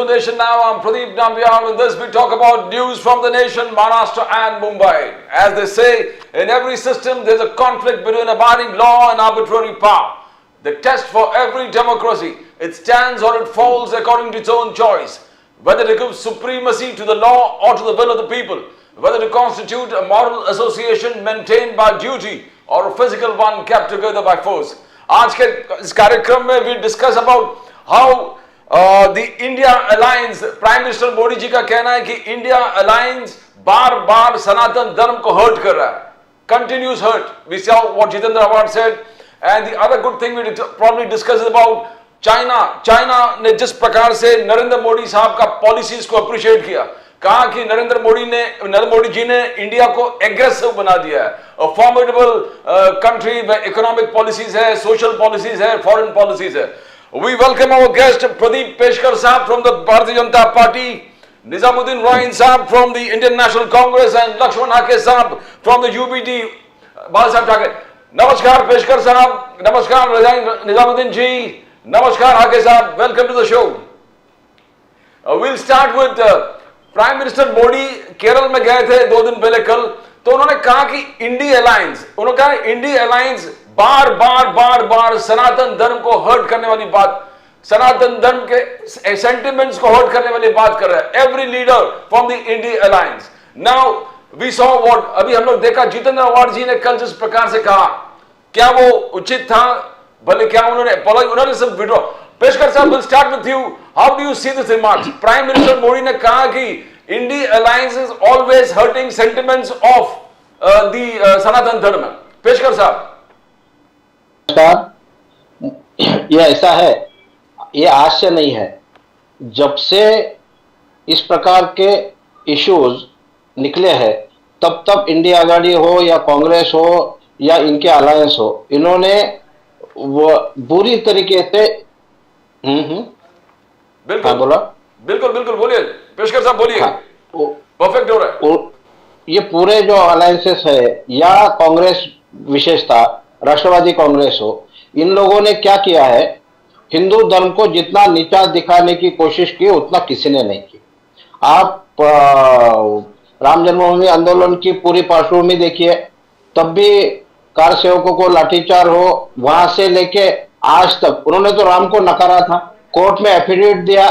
to Nation Now. I'm Pradeep Nambiar. In this, we talk about news from the nation, Maharashtra and Mumbai. As they say, in every system, there's a conflict between abiding law and arbitrary power. The test for every democracy, it stands or it falls according to its own choice. Whether to give supremacy to the law or to the will of the people, whether to constitute a moral association maintained by duty or a physical one kept together by force. आज के इस कार्यक्रम में we discuss about how the India Alliance, प्राइम minister Modi ji का कहना है कि इंडिया अलायंस बार बार सनातन धर्म को हर्ट कर रहा है, continuous hurt. We saw what Jitendra Awad said, and the other good thing we probably discuss is about China ने जिस प्रकार से नरेंद्र मोदी साहब का पॉलिसीज को अप्रिशिएट किया, कहा कि नरेंद्र मोदी जी ने इंडिया को एग्रेसिव बना दिया है, फॉर्मिडेबल कंट्री में इकोनॉमिक पॉलिसीज है, सोशल पॉलिसीज है, फॉरेन पॉलिसीज है. We welcome our guest Pradeep Peshkar Saab from the Bharatiya Janata Party, Nizamuddin Roin Saab from the Indian National Congress, and Lakshman Hake Saab from the UBD. Bal Sahab Thake. Namaskar Peshkar Saab, Namaskar Nizamuddin ji, Namaskar Hake Saab. Welcome to the show. We'll start with Prime Minister Modi. Kerala में गए थे 2 दिन पहले कल, तो उन्होंने कहा कि इंडिया अलायंस बार बार सनातन धर्म को हर्ट करने वाली बात, सनातन धर्म के सेंटिमेंट्स को हर्ट करने वाली बात कर रहा है. Every leader from the India alliance. Now we saw what, अभी हम लोग देखा जितेंद्र अवार्ड जी ने कल जिस प्रकार से कहा, क्या वो उचित था? भले क्या उन्होंने सब विड्रॉ. पेशकर साहब, will start with you. How do you see this remarks? Prime minister Modi ने कहा कि India Alliance is always hurting sentiments of the Sanatan Dharma. Peshkar साहब, ये ऐसा है, ये आज से नहीं है. जब से इस प्रकार के इश्यूज निकले हैं, तब इंडिया आघाड़ी हो या कांग्रेस हो या इनके अलायंस हो, इन्होंने वो बुरी तरीके से बिल्कुल. हाँ, बोला. बिल्कुल बोलिए पेशकर साहब, बोलिए. हाँ, परफेक्ट हो रहा है. ये पूरे जो अलायंसेस है, या कांग्रेस विशेषता राष्ट्रवादी कांग्रेस हो, इन लोगों ने क्या किया है, हिंदू धर्म को जितना नीचा दिखाने की कोशिश की उतना किसी ने नहीं की. आप राम जन्मभूमि आंदोलन की पूरी पार्श्वभूमि देखिए, तब भी कार सेवकों को लाठीचार्ज हो, वहां से लेके आज तक उन्होंने तो राम को नकारा था, कोर्ट में एफिडेविट दिया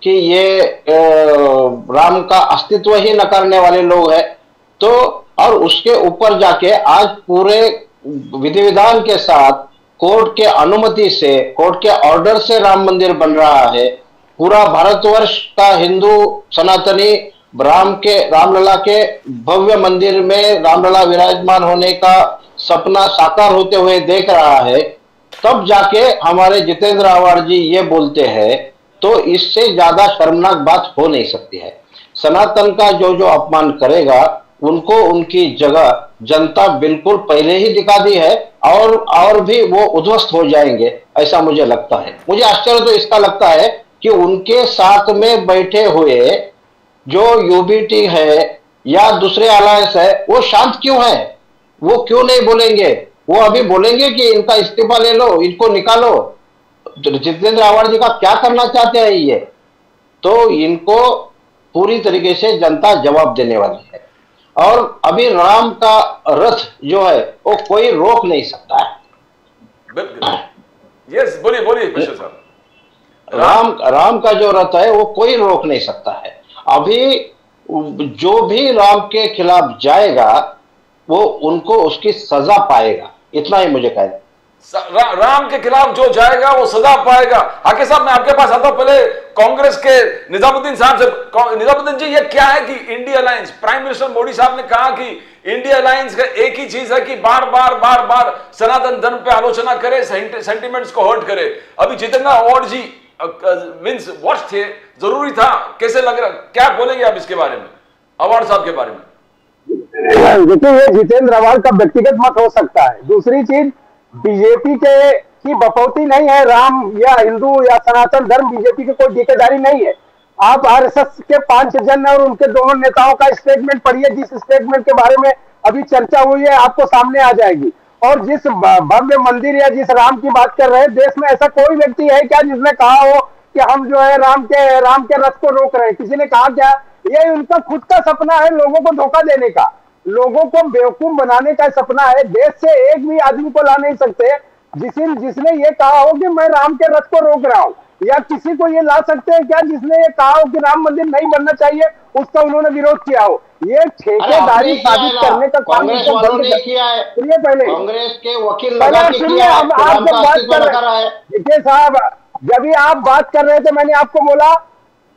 कि ये राम का अस्तित्व ही नकारने वाले लोग हैं. तो और उसके ऊपर जाके आज पूरे विधि विधान के साथ कोर्ट के अनुमति से, कोर्ट के ऑर्डर से राम मंदिर बन रहा है. पूरा भारतवर्ष का हिंदू सनातनी रामलला के भव्य मंदिर में रामलला विराजमान होने का सपना साकार होते हुए देख रहा है. तब जाके हमारे जितेंद्र आवाड जी ये बोलते हैं, तो इससे ज्यादा शर्मनाक बात हो नहीं सकती है. सनातन का जो अपमान करेगा, उनको उनकी जगह जनता बिल्कुल पहले ही दिखा दी है, और भी वो उद्ध्वस्त हो जाएंगे, ऐसा मुझे लगता है. मुझे आश्चर्य तो इसका लगता है कि उनके साथ में बैठे हुए जो यूबीटी है या दूसरे अलायंस है, वो शांत क्यों है? वो क्यों नहीं बोलेंगे? वो अभी बोलेंगे कि इनका इस्तीफा ले लो, इनको निकालो. जितेंद्र आवाड जी का क्या करना चाहते हैं ये? तो इनको पूरी तरीके से जनता जवाब देने वाली है. और अभी राम का रथ जो है, वो कोई रोक नहीं सकता है. यस, बोलिए पेशकर साहब. राम का जो रथ है, वो कोई रोक नहीं सकता है. अभी जो भी राम के खिलाफ जाएगा, वो उनको उसकी सजा पाएगा. इतना ही मुझे कहना. राम के खिलाफ जो जाएगा वो सजा पाएगा. हाके साहब, मैं आपके पास आता हूं. पहले कांग्रेस के निजामुद्दीन साहब से. निजामुद्दीन जी, ये क्या है कि India alliance, prime minister Modi साहब ने कहा कि इंडिया अलायंस का एक ही चीज है कि बार बार सनातन धर्म पे आलोचना करे, सेंटिमेंट्स को हर्ट करे. अभी जितेंद्र अवार्ड जी मींस व्हाट थे, जरूरी था, कैसे लग रहा, क्या बोलेंगे आप इसके बारे में, अवार्ड साहब के बारे में? देखिए, ये जितेंद्र अवार्ड का व्यक्तिगत मत हो सकता है. दूसरी चीज, बीजेपी की बपौती नहीं है. राम या हिंदू या सनातन धर्म बीजेपी की कोई ठेकेदारी नहीं है. आप आरएसएस के 5 जन और उनके दोनों नेताओं का स्टेटमेंट पढ़िए. जिस स्टेटमेंट के बारे में अभी चर्चा हुई है, आपको सामने आ जाएगी. और जिस भव्य मंदिर या जिस राम की बात कर रहे हैं, देश में ऐसा कोई व्यक्ति है क्या जिसने कहा हो कि हम जो है राम के रथ को रोक रहे हैं। किसी ने कहा क्या? ये उनका खुद का सपना है लोगों को धोखा देने का, लोगों को बेवकूफ बनाने का सपना है। देश से एक भी आदमी को ला नहीं सकते जिसने ये कहा हो कि मैं राम के रथ को रोक रहा हूं, या किसी को ये ला सकते हैं क्या जिसने ये कहा हो कि राम मंदिर नहीं बनना चाहिए, उसका उन्होंने विरोध किया हो? ये ठेकेदारी साबित करने का काम कांग्रेस वालों ने किया है। सुनिए पहले, कांग्रेस के वकील पहले लगा के सुनिए। किया है, अब कि आप राम जब का बात अस्तित्व कर लगा रहा है। देखिए साहब, जब भी आप बात कर रहे थे मैंने आपको बोला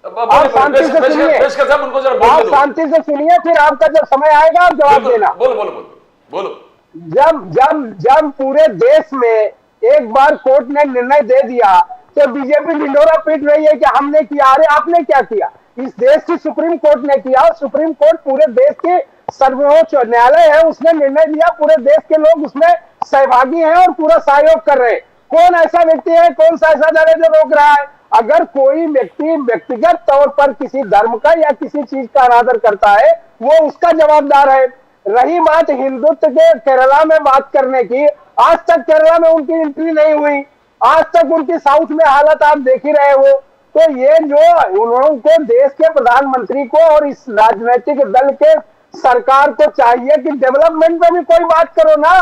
आप शांति से सुनिए, उनको जरा आप बोलने दो। शांति से सुनिए, फिर आपका जब समय आएगा आप जवाब देना। बोलो बोलो बोलो बोलो। जब पूरे देश में एक बार कोर्ट ने निर्णय दे दिया तो बीजेपी ढिंढोरा पीट रही है कि हमने किया। अरे आपने क्या किया? इस देश की सुप्रीम कोर्ट ने किया, और सुप्रीम कोर्ट पूरे देश के सर्वोच्च न्यायालय है, उसने निर्णय दिया, पूरे देश के लोग उसमें सहभागी हैं और पूरा सहयोग कर रहे हैं। कौन ऐसा व्यक्ति है, कौन सा ऐसा दल है जो रोक रहा है? अगर कोई व्यक्ति व्यक्तिगत तौर पर किसी धर्म का या किसी चीज का अनादर करता है, वो उसका जवाबदार है। रही बात हिंदुत्व के केरला में बात करने की, आज तक केरला में उनकी एंट्री नहीं हुई, आज तक उनकी साउथ में हालत आप देख ही रहे हो। तो ये जो उनको देश के प्रधानमंत्री को और इस राजनीतिक दल के सरकार को चाहिए कि डेवलपमेंट पे भी कोई बात करो ना।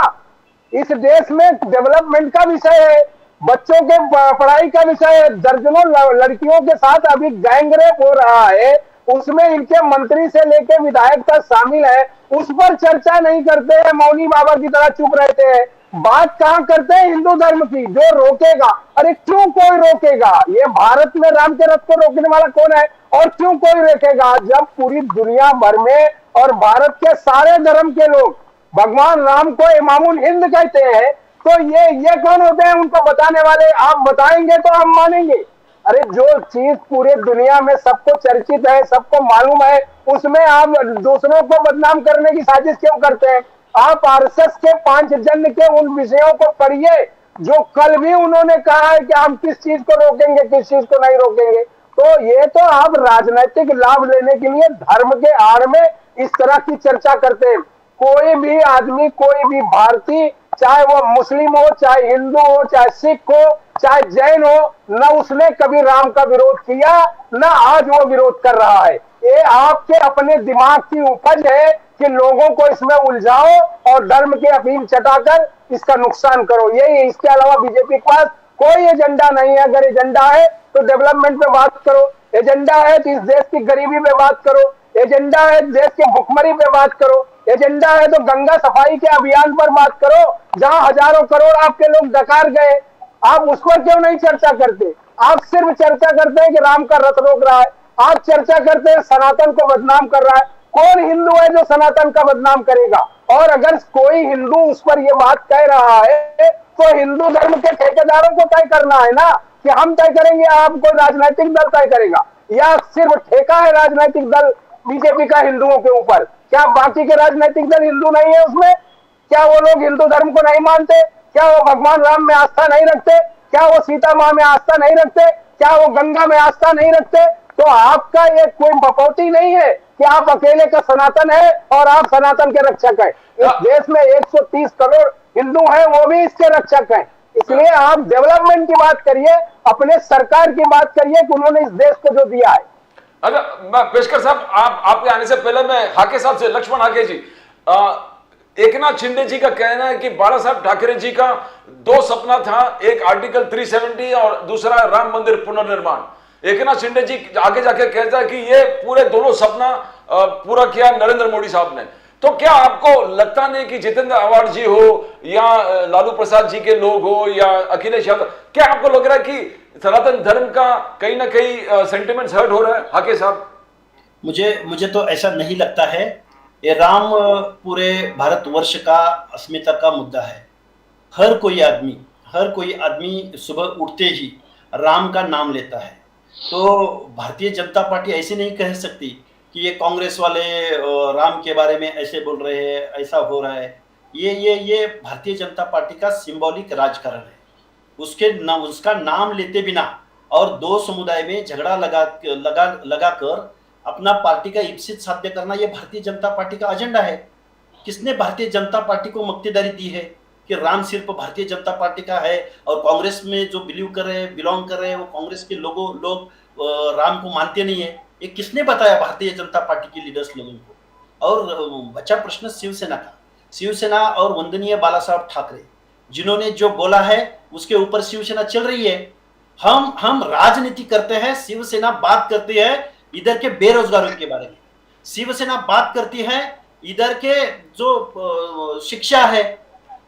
इस देश में डेवलपमेंट का विषय है, बच्चों के पढ़ाई का विषय है, दर्जनों लड़कियों के साथ अभी गैंगरेप हो रहा है, उसमें इनके मंत्री से लेके विधायक तक शामिल है, उस पर चर्चा नहीं करते हैं, मौनी बाबा की तरह चुप रहते हैं। बात कहां करते हैं? हिंदू धर्म की। जो रोकेगा, अरे क्यों कोई रोकेगा? ये भारत में राम के रथ को रोकने वाला कौन है? और क्यों कोई रोकेगा? जब पूरी दुनिया भर में और भारत के सारे धर्म के लोग भगवान राम को इमामुल हिंद कहते हैं, तो ये कौन होते हैं उनको बताने वाले? आप बताएंगे तो हम मानेंगे। अरे जो चीज पूरे दुनिया में सबको चर्चित है, सबको मालूम है, उसमें आप दूसरों को बदनाम करने की साजिश क्यों करते हैं? आप आरएसएस के 5 जन के उन विषयों को पढ़िए जो कल भी उन्होंने कहा है कि हम किस चीज को रोकेंगे, किस चीज को नहीं रोकेंगे। तो ये तो आप राजनीतिक लाभ लेने के लिए धर्म के आड़ में इस तरह की चर्चा करते हैं। कोई भी आदमी, कोई भी भारतीय, चाहे वो मुस्लिम हो, चाहे हिंदू हो, चाहे सिख हो, चाहे जैन हो, न उसने कभी राम का विरोध किया, न आज वो विरोध कर रहा है। ये आपके अपने दिमाग की उपज है कि लोगों को इसमें उलझाओ और धर्म के अफीम चटाकर इसका नुकसान करो। यही, इसके अलावा बीजेपी के पास कोई एजेंडा नहीं है। अगर एजेंडा है तो डेवलपमेंट पे बात करो, एजेंडा है तो इस देश की गरीबी पे बात करो, एजेंडा है देश के भुखमरी पे बात करो, एजेंडा है तो गंगा सफाई के अभियान पर बात करो, जहां हजारों करोड़ आपके लोग डकार गए। आप उस पर क्यों नहीं चर्चा करते? आप सिर्फ चर्चा करते हैं कि राम का रथ रोक रहा है, आप चर्चा करते हैं सनातन को बदनाम कर रहा है। कौन हिंदू है जो सनातन का बदनाम करेगा? और अगर कोई हिंदू उस पर यह बात कह रहा है तो हिंदू धर्म के ठेकेदारों को तय करना है ना, कि हम तय करेंगे, आप कोई राजनीतिक दल तय करेगा, या सिर्फ ठेका है राजनीतिक दल बीजेपी का हिंदुओं के ऊपर? क्या बाकी के राजनीतिक दल हिंदू नहीं है उसमें? क्या वो लोग हिंदू धर्म को नहीं मानते? क्या वो भगवान राम में आस्था नहीं रखते? क्या वो सीता माँ में आस्था नहीं रखते? क्या वो गंगा में आस्था नहीं रखते? तो आपका ये कोई बपौती नहीं है कि आप अकेले का सनातन है और आप सनातन के रक्षक हैं। इस देश में 130 करोड़ हिंदू हैं, वो भी इसके रक्षक हैं। इसलिए आप डेवलपमेंट की बात करिए, अपने सरकार की बात करिए कि उन्होंने इस देश को जो दिया है। अच्छा, मैं पेशकर साहब, आपके आने से पहले मैं हाके साहब से, लक्ष्मण हाके जी, एकनाथ शिंदे जी का कहना है कि बाला साहब ठाकरे जी का 2 सपना था, एक आर्टिकल 370 और दूसरा राम मंदिर पुनर्निर्माण। एकनाथ शिंदे जी आगे जाके कहता है कि ये पूरे दोनों सपना पूरा किया नरेंद्र मोदी साहब ने। तो क्या आपको लगता नहीं कि जितेंद्र आव्हाड जी हो या लालू प्रसाद जी के लोग हो या अखिलेश यादव, क्या आपको लग रहा है कि सनातन धर्म का कहीं ना कहीं सेंटिमेंट्स हर्ट हो रहा है? हाके साहब, मुझे तो ऐसा नहीं लगता है। ये राम पूरे भारतवर्ष का अस्मिता का मुद्दा है। हर कोई आदमी सुबह उठते ही राम का नाम लेता है। तो भारतीय जनता पार्टी ऐसे नहीं कह सकती कि ये कांग्रेस वाले राम के बारे में ऐसे बोल रहे हैं, ऐसा हो रहा है। ये भारतीय जनता पार्टी का सिंबॉलिक राजकारण है। उसका नाम लेते बिना और 2 समुदाय में झगड़ा लगाकर अपना पार्टी का इप्सित साध्य करना, ये भारतीय जनता पार्टी का एजेंडा है। किसने भारतीय जनता पार्टी को मक्तेदारी दी है? कि राम सिर्फ भारतीय जनता पार्टी का है और कांग्रेस में जो बिलोंग कर रहे हैं वो कांग्रेस के लोग राम को मानते नहीं है। ये किसने बताया भारतीय जनता पार्टी के लीडर्स लोगों को? और बचा प्रश्न शिवसेना का। शिवसेना और वंदनीय बाला साहब ठाकरे जिन्होंने जो बोला है उसके ऊपर शिवसेना चल रही है। हम राजनीति करते हैं, शिवसेना बात करती है इधर के बेरोजगारों के बारे में, शिवसेना बात करती है इधर के जो शिक्षा है,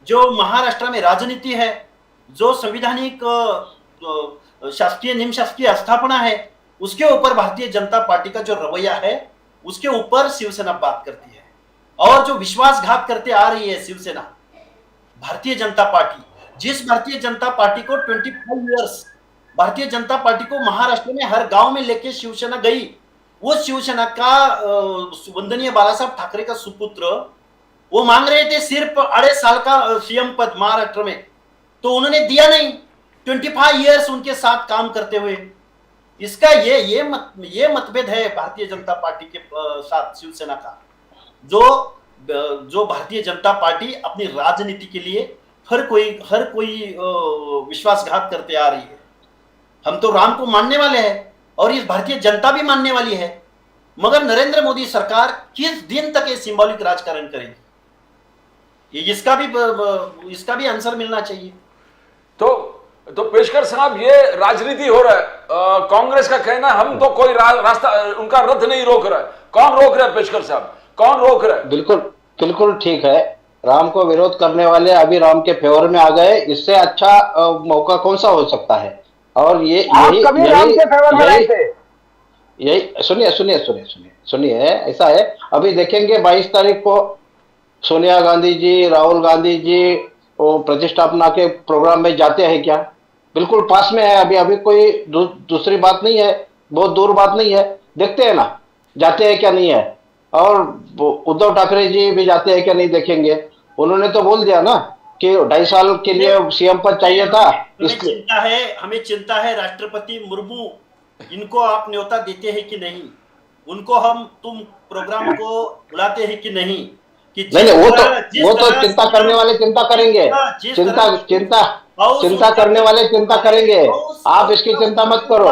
जो महाराष्ट्र में राजनीति है, जो संवैधानिक शासकीय निम शासकीय स्थापना है, उसके ऊपर भारतीय जनता पार्टी का जो रवैया है उसके ऊपर शिवसेना बात करती है। और जो विश्वासघात करते आ रही है शिवसेना, भारतीय जनता पार्टी, जिस भारतीय जनता पार्टी को 25 इयर्स भारतीय जनता पार्टी को महाराष्ट्र में हर गांव में लेके शिवसेना गई, वो शिवसेना का वंदनीय बाला साहब ठाकरे का सुपुत्र वो मांग रहे थे सिर्फ 2.5 साल का सीएम पद महाराष्ट्र में, तो उन्होंने दिया नहीं। 25 इयर्स उनके साथ काम करते हुए, इसका ये मतभेद है भारतीय जनता पार्टी के साथ शिवसेना का, जो भारतीय जनता पार्टी अपनी राजनीति के लिए हर कोई विश्वासघात करते आ रही है। हम तो राम को मानने वाले हैं और इस भारतीय जनता भी मानने वाली है, मगर नरेंद्र मोदी सरकार किस दिन तक ये सिंबॉलिक राजकारण करेगी? इसका भी आंसर मिलना चाहिए। तो पेशकर साहब, ये राजनीति हो रहा है। कांग्रेस का कहना हम तो कोई रास्ता उनका रथ नहीं रोक रहा है। कौन रोक रहा है पेशकर साहब, कौन रोक रहा है? बिल्कुल ठीक है। राम को विरोध करने वाले अभी राम के फेवर में आ गए, इससे अच्छा मौका कौन सा हो सकता है? और यही सुनिए, ऐसा है, अभी देखेंगे 22 तारीख को सोनिया गांधी जी, राहुल गांधी जी वो प्रतिष्ठापना के प्रोग्राम में जाते हैं क्या? बिल्कुल पास में है, अभी कोई दूसरी बात नहीं है, बहुत दूर बात नहीं है। देखते हैं ना जाते हैं क्या नहीं है। और उद्धव ठाकरे जी भी जाते हैं क्या नहीं देखेंगे। उन्होंने तो बोल दिया ना कि 2.5 साल के लिए सीएम पद चाहिए था। हमें चिंता है राष्ट्रपति मुर्मू, इनको आप न्योता देते हैं कि नहीं? उनको तुम प्रोग्राम को बुलाते हैं कि नहीं? कि नहीं, वो तो चिंता करने वाले चिंता करेंगे, चिंता करने वाले चिंता करेंगे। आप इसकी चिंता मत करो।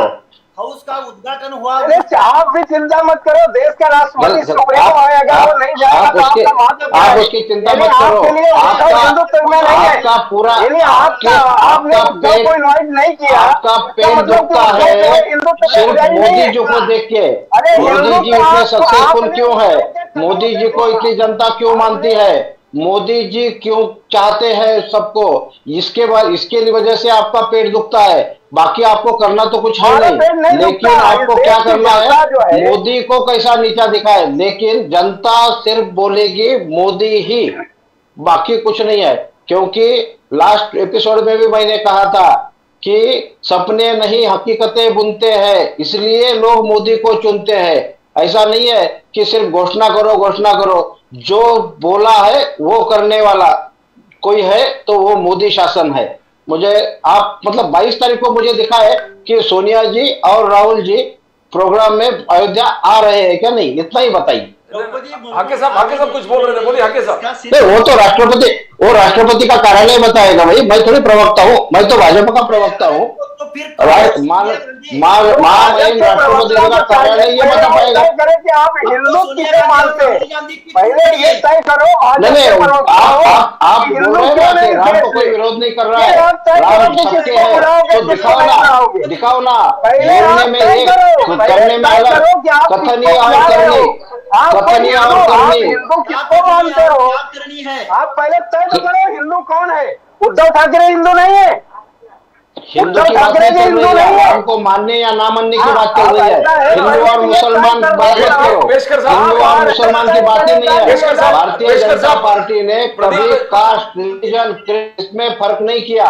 हाउस का उद्घाटन हुआ, आप भी चिंता मत करो। देश का राष्ट्रपति सुप्रीम आएगा, वो नहीं जाएगा, आप उसकी चिंता मत करो। आपका पूरा आपका पेट नहीं किया, आपका पेट दुखता है सिर्फ मोदी जी को देख के। मोदी जी इतने सक्सेसफुल क्यों है? मोदी जी को इतनी जनता क्यों मानती है? मोदी जी क्यों चाहते हैं सबको? इसके वजह से आपका पेट दुखता है। बाकी आपको करना तो कुछ है नहीं, लेकिन आपको क्या करना है? मोदी को कैसा नीचा दिखाए, लेकिन जनता सिर्फ बोलेगी मोदी ही, बाकी कुछ नहीं है। क्योंकि लास्ट एपिसोड में भी मैंने कहा था कि सपने नहीं हकीकतें बुनते हैं, इसलिए लोग मोदी को चुनते हैं। ऐसा नहीं है कि सिर्फ घोषणा करो। जो बोला है वो करने वाला कोई है तो वो मोदी शासन है। मुझे आप 22 तारीख को मुझे दिखा है कि सोनिया जी और राहुल जी प्रोग्राम में अयोध्या आ रहे हैं क्या नहीं? इतना ही बताइए। हाके साहब कुछ बोल रहे थे, बोलिए हाके साहब। नहीं, वो तो राष्ट्रपति का कार्यालय बताएगा भाई, मैं थोड़ी प्रवक्ता हूँ, मैं तो भाजपा का प्रवक्ता हूँ। राष्ट्रपति का कार्यालय ये बता पाएगा कि आप हिंदू किसे मानते हैं, पहले ये तय करो। नहीं, आप बोल रहे हैं राम को कोई विरोध नहीं कर रहा है, राम सबके है, तो दिखाओ ना। बोलने में एक, करने में अलग, कथनीय और करनी। हिंदू किसको मानते हो? आप पहले तय तो करो हिंदू कौन है। उद्धव ठाकरे हिंदू नहीं है, हिंदू की बात नहीं चल रही है, हमको मानने या ना मानने की बात चल रही है। हिंदू और मुसलमान बात मत करो, हिंदू और मुसलमान की बात ही नहीं है। भारतीय जनता पार्टी ने कभी कास्ट, रिलीजन, इसमें फर्क नहीं किया,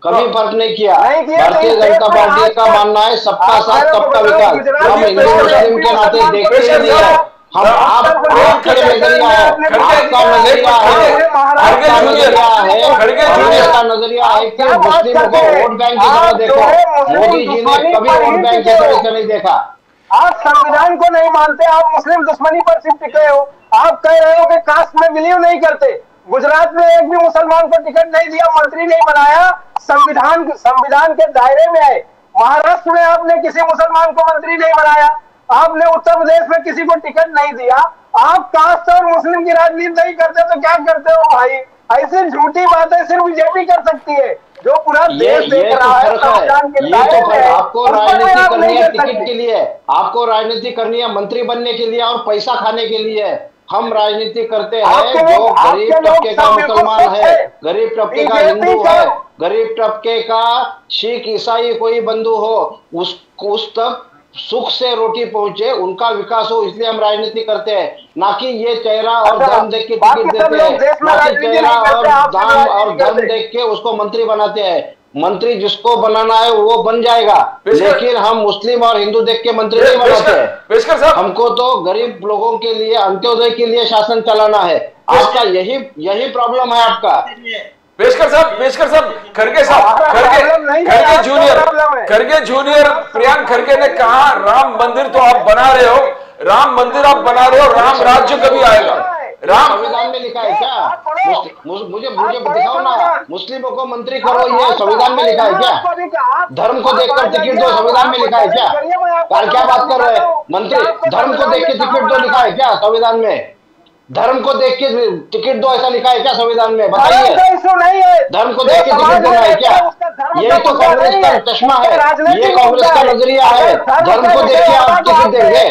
कभी फर्क नहीं किया। भारतीय जनता पार्टी का मानना है सबका साथ सबका विकास। हम हिंदू मुस्लिम के नाते देखते ही नहीं है। हम आपका नजरिया है, आपका नजरिया है कि मुस्लिमों को वोट बैंक की तरह देखो। मोदी जी ने कभी वोट बैंक की तरह से नहीं देखा। आप संविधान को नहीं मानते, आप मुस्लिम दुश्मनी पर सिर्फ टिके हो। आप कह रहे हो कि कास्ट में बिलीव नहीं करते। गुजरात में एक भी मुसलमान को टिकट नहीं दिया, मंत्री नहीं बनाया, संविधान के दायरे में आए। महाराष्ट्र में आपने किसी मुसलमान को मंत्री नहीं बनाया, आपने उत्तर प्रदेश में किसी को टिकट नहीं दिया। आप कास्ट और मुस्लिम की राजनीति नहीं करते तो क्या करते हो भाई? ऐसी झूठी बातें सिर्फ बीजेपी कर सकती है, जो पूरा देश देख रहा है। आपको राजनीति करनी है टिकट के लिए, आपको राजनीति करनी है मंत्री बनने के लिए और पैसा खाने के लिए। हम राजनीति करते हैं जो गरीब तबके का मुसलमान है, गरीब तबके का हिंदू है, गरीब तबके का सिख ईसाई कोई बंधु हो, उस तक सुख से रोटी पहुंचे, उनका विकास हो, इसलिए हम राजनीति करते हैं। ना कि ये चेहरा और धर्म देख के टिकट देते हैं, ना कि चेहरा और दाम और धर्म देख के उसको मंत्री बनाते हैं। मंत्री जिसको बनाना है वो बन जाएगा, लेकिन हम मुस्लिम और हिंदू देख के मंत्री नहीं बनाते। हमको तो गरीब लोगों के लिए, अंत्योदय के लिए शासन चलाना है। आपका यही प्रॉब्लम है आपका। पेशकर साहब, खड़गे जूनियर प्रियांक खड़गे ने कहा राम मंदिर तो आप बना रहे हो, राम राज्य कभी आएगा? राम संविधान में लिखा है क्या? मुझे दिखाओ ना, मुस्लिमों को मंत्री करो, ये संविधान में लिखा है क्या? धर्म को देखकर टिकट दो, संविधान में लिखा है क्या? क्या बात कर रहे हैं मंत्री? धर्म को देख के टिकट दो लिखा है क्या संविधान में? धर्म को देख के टिकट दो ऐसा लिखा है क्या संविधान में? बताइए, धर्म को देख के टिकट देना है क्या? ये तो कांग्रेस का चश्मा है, ये कांग्रेस का नजरिया है। धर्म को देख के आप टिकट देंगे?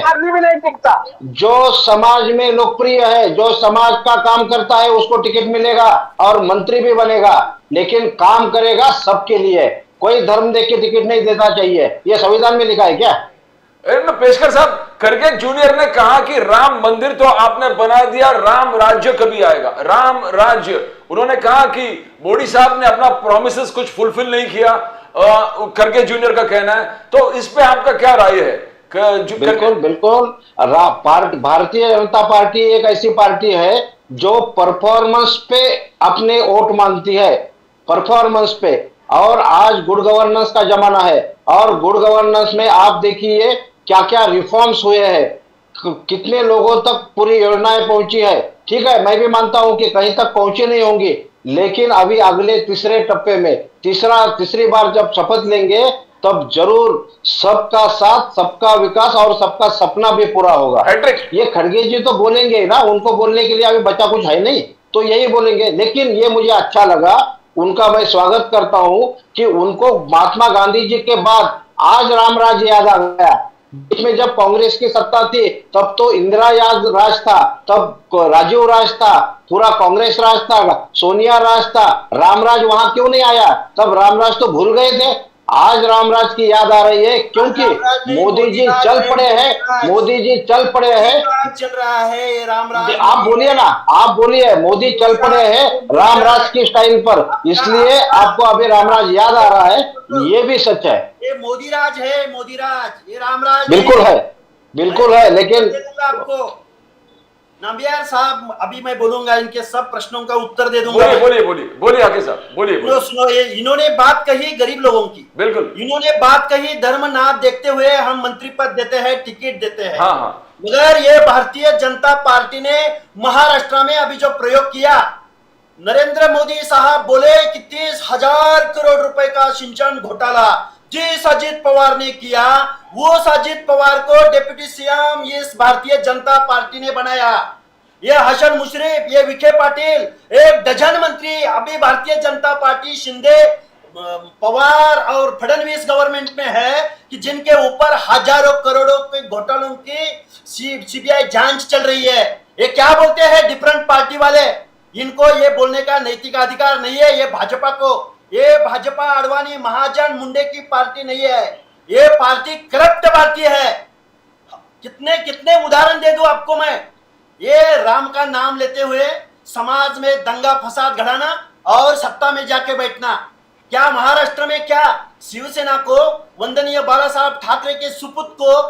जो समाज में लोकप्रिय है, जो समाज का काम करता है, उसको टिकट मिलेगा और मंत्री भी बनेगा, लेकिन काम करेगा सबके लिए। कोई धर्म देख के टिकट नहीं देना चाहिए, ये संविधान में लिखा है क्या? पेशकर साहब, खड़गे जूनियर ने कहा कि राम मंदिर तो आपने बना दिया, राम राज्य कभी आएगा? राम राज्य, उन्होंने कहा कि मोदी साहब ने अपना प्रॉमिसेस कुछ फुलफिल नहीं किया, खड़गे जूनियर का कहना है। तो इस पे आपका क्या राय है? बिल्कुल। भारतीय जनता पार्टी एक ऐसी पार्टी है जो परफॉर्मेंस पे अपने वोट मांगती है, परफॉर्मेंस पे। और आज गुड गवर्नेंस का जमाना है, और गुड गवर्नेंस में आप देखिए क्या क्या रिफॉर्म्स हुए हैं, कितने लोगों तक पूरी योजनाएं पहुंची है। ठीक है, मैं भी मानता हूं कि कहीं तक पहुंची नहीं होंगी, लेकिन अभी अगले तीसरे टप्पे में तीसरी बार जब शपथ लेंगे तब जरूर सबका साथ, सबका विकास और सबका सपना भी पूरा होगा। ये खड़गे जी तो बोलेंगे ना, उनको बोलने के लिए अभी बचा कुछ है नहीं, तो यही बोलेंगे। लेकिन ये मुझे अच्छा लगा, उनका मैं स्वागत करता हूं कि उनको महात्मा गांधी जी के बाद आज राम राज्य याद आ गया। इसमें जब कांग्रेस की सत्ता थी तब तो इंदिरा राज था, तब राजीव राज था, पूरा कांग्रेस राज था, सोनिया राज था। रामराज वहां क्यों नहीं आया? तब रामराज तो भूल गए थे। आज रामराज की याद आ रही है क्योंकि मोदी जी चल पड़े हैं, चल रहा है रामराज। आप बोलिए ना, आप बोलिए, मोदी चल पड़े हैं रामराज की स्टाइल पर, इसलिए आपको अभी रामराज याद आ रहा है। ये भी सच है, ये मोदी राज है, मोदी राज, ये रामराज बिल्कुल है। लेकिन आपको नाम्बियार साहब, अभी मैं बोलूंगा, इनके सब प्रश्नों का उत्तर दे दूंगा। बोलिए आगे साहब, बोलिए। सुनो, ये इन्होंने बात कही गरीब लोगों की, बिल्कुल इन्होंने बात कही धर्म नाम देखते हुए हम मंत्री पद देते हैं, टिकट देते हैं। हाँ। मगर ये भारतीय जनता पार्टी ने महाराष्ट्र में अभी जो प्रयोग किया, नरेंद्र मोदी साहब बोले कि 30,000 करोड़ रुपए का सिंचन घोटाला जिस अजित पवार ने किया, वो अजित पवार को डिप्टी सीएम इस भारतीय जनता पार्टी ने बनाया। ये हसन मुशर्रफ, ये विखे पाटिल, एक डजन मंत्री अभी भारतीय जनता पार्टी शिंदे, पवार और फडणवीस गवर्नमेंट में है कि जिनके ऊपर हजारों करोड़ों के घोटालों की सीबीआई जांच चल रही है। ये क्या बोलते हैं डिफरेंट पार्टी वाले? इनको ये बोलने का नैतिक अधिकार नहीं है। ये भाजपा को, ये भाजपा अडवाणी महाजन मुंडे की पार्टी नहीं है, ये पार्टी करप्ट पार्टी है। कितने उदाहरण दे दूं आपको मैं? ये राम का नाम लेते हुए समाज में दंगा फसाद घड़ाना और सत्ता में जाके बैठना। क्या महाराष्ट्र में क्या शिवसेना को, वंदनीय बाला साहब ठाकरे के सुपुत्र को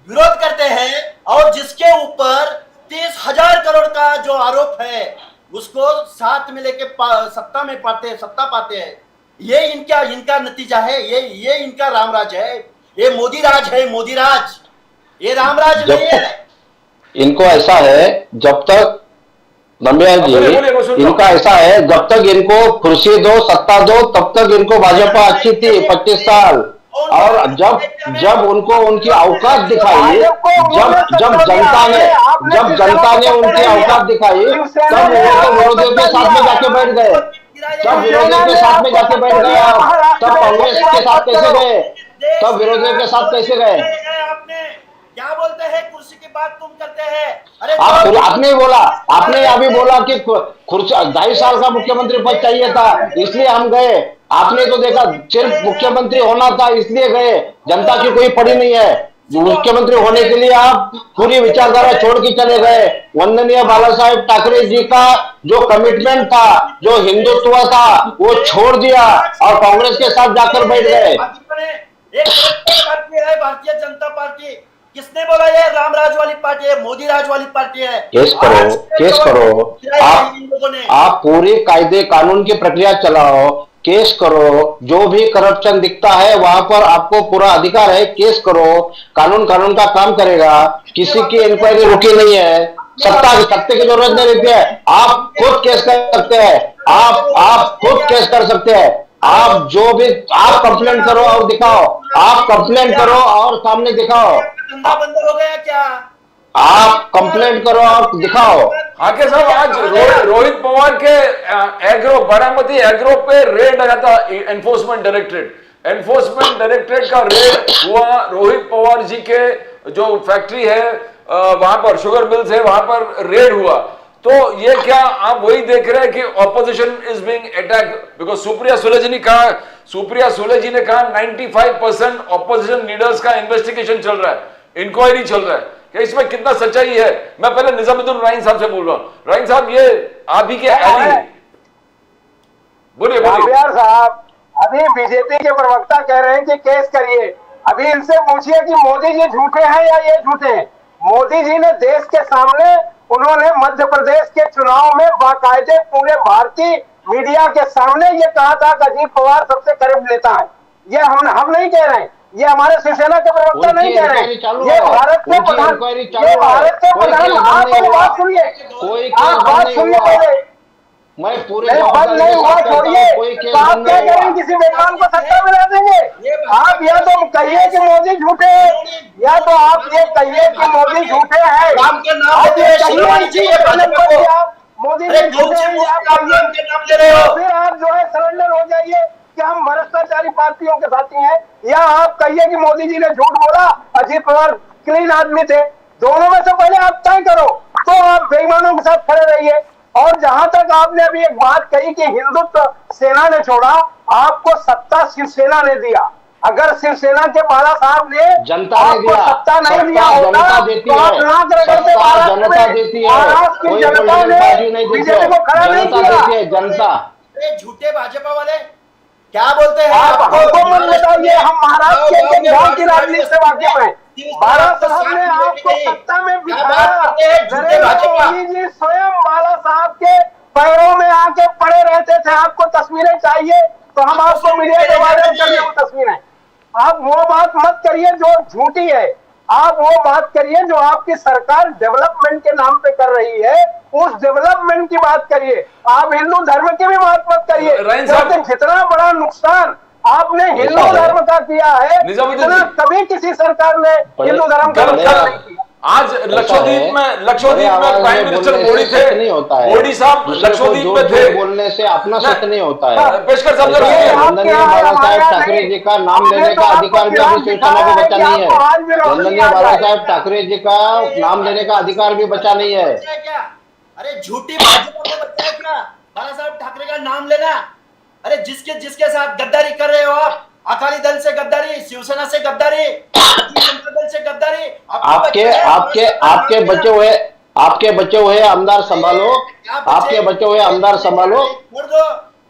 विरोध करते हैं, और जिसके ऊपर 30,000 करोड़ का जो आरोप है उसको साथ में लेके सत्ता पाते हैं। ये इनका नतीजा है, ये इनका रामराज है, ये मोदी राज है, मोदी राज, ये रामराज नहीं है। इनको ऐसा है, जब तक दम्बियाल जी, बोलिए, बोलिए, मैं सुन रहा हूं। इनका ऐसा है, जब तक इनको कुर्सी दो, सत्ता दो, तब तक इनको भाजपा अच्छी थी 25 साल। और जब उनको उनकी औकात दिखाई, जब जनता ने उनकी औकात दिखाई, तब वो तो विरोधियों के साथ में जाके बैठ गए। तब विरोधियों के साथ में जाके बैठ गए आप। तब कांग्रेस के साथ कैसे गए? तब विरोधियों के साथ कैसे गए? आपने क्या बोलते हैं, कुर्सी की बात तुम करते हैं? अरे आपने बोला, आपने अभी बोला कि 2.5 साल का मुख्यमंत्री पद चाहिए था, इसलिए हम गए। आपने तो देखा सिर्फ मुख्यमंत्री होना था इसलिए गए, जनता की कोई पड़ी नहीं है। मुख्यमंत्री होने के लिए आप पूरी विचारधारा छोड़ के चले गए। वंदनीय बाला साहेब ठाकरे जी का जो कमिटमेंट था, जो हिंदुत्व था, वो छोड़ दिया और कांग्रेस के साथ जाकर बैठ गए। एक पार्टी है भारतीय जनता पार्टी, किसने बोला ये रामराज वाली पार्टी है, मोदी राज वाली पार्टी है? केस करो, आप पूरी कायदे कानून की प्रक्रिया चलाओ, केस करो, जो भी करप्शन दिखता है वहां पर आपको पूरा अधिकार है, केस करो, कानून का काम करेगा। किसी की इंक्वायरी रुकी नहीं है, सत्ता की जरूरत नहीं रहती है। आप खुद केस कर सकते हैं, आप खुद केस कर सकते हैं। आप जो भी आप कंप्लेंट करो और दिखाओ, आप कंप्लेंट करो और सामने दिखाओ। धंधा बंद हो गया क्या? आप कंप्लेंट करो और दिखाओ। आके साहब, आज रोहित पवार के एग्रो, बारामती एग्रो पे रेड आया था एनफोर्समेंट डायरेक्टरेट का रेड हुआ। रोहित पवार जी के जो फैक्ट्री है वहां पर, शुगर मिल्स है, वहां पर रेड हुआ। तो ये क्या आप वही देख रहे हैं कि opposition is being attack? Because Supriya Sule ji ने कहा 95% ऑपोजिशन लीडर्स का इन्वेस्टिगेशन चल रहा है, इंक्वायरी चल रहा है। क्या इसमें कितना सच्चाई है? मैं पहले निजामुद्दीन राइन साहब से बोल रहा हूं। राइन साहब, ये आप ही के एली है, बोलिए। साहब, अभी बीजेपी के प्रवक्ता कह रहे हैं कि केस करिए। अभी इनसे पूछिए कि मोदी जी झूठे हैं या ये झूठे हैं। मोदी जी ने देश के सामने, उन्होंने मध्य प्रदेश के चुनाव में बाकायदे पूरे भारतीय मीडिया के सामने ये कहा था कि अजीत पवार सबसे करीब नेता है। ये हम नहीं कह रहे हैं, ये हमारे शिवसेना के प्रवक्ता नहीं कह रहे हैं, ये भारत के प्रधान, आप बात सुनिए, आप बात सुनिए पहले। मैं पूरे बंद नहीं हुआ, छोड़िए। आप क्या करेंगे, किसी विद्वान को सत्ता में ला देंगे? आप या तो कहिए कि मोदी झूठे हैं, या तो आप ये कहिए कि मोदी झूठे हैं। राम के नाम आप ये कहिए मोदी जी झूठे हैं, फिर आप जो है सरेंडर हो जाइए कि हम भ्रष्टाचारी पार्टियों के साथी हैं, या आप कहिए कि मोदी जी ने झूठ बोला, अजीत पवार क्लीन आदमी थे। दोनों में से पहले आप तय करो, तो आप बेईमानों के साथ खड़े रहिए। और जहां तक आपने अभी एक बात कही कि हिंदुत्व सेना ने छोड़ा, आपको सत्ता शिवसेना ने दिया। अगर शिवसेना के बाला साहब ने आपको सत्ता नहीं दिया होता तो आप नाक रगड़ते जनता देती है, महाराष्ट्र की जनता ने बीजेपी को खड़ा नहीं किया। जनता झूठे भाजपा वाले क्या बोलते हैं? आप हमको मत बताइए, हम महाराष्ट्र के गांव की राजनीति से वाकिफ हैं। बाला साहब ने आपको सत्ता में बिठाया। नरेंद्र मोदी जी स्वयं बाला साहब के पैरों में आके पड़े रहते थे। आपको तस्वीरें चाहिए तो हम आपको मीडिया के माध्यम से वो तस्वीरें, आप वो बात मत करिए जो झूठी है। आप वो बात करिए जो आपकी सरकार डेवलपमेंट के नाम पे कर रही है, उस डेवलपमेंट की बात करिए। आप हिंदू धर्म की भी बात मत करिए, क्योंकि जितना बड़ा नुकसान आपने हिंदू धर्म का किया है, इतना कभी किसी सरकार ने हिंदू धर्म का नुकसान नहीं किया। आज लक्षद्वीप में प्राइम मिनिस्टर मोदी थे, मोदी साहब लक्षद्वीप में थे। बोलने से अपना सत्य नहीं होता है। पेशकर साहब, वंदनीय बाला साहेब ठाकरे जी का नाम लेने का अधिकार भी अभी शिवसेना को बचा नहीं है। वंदनीय बाला साहेब ठाकरे जी का नाम लेने का अधिकार भी बचा नहीं है। अरे झूठी भाजपा को बचा है क्या बाला साहेब ठाकरे का नाम लेना? अरे जिसके साथ गद्दारी कर रहे हो आप, अकाली दल से गद्दारी, शिवसेना से गद्दारी, जनता दल से गद्दारी, आपके बचे हुए आमदार संभालो, आपके बचे हुए आमदार संभालो। छोड़ दो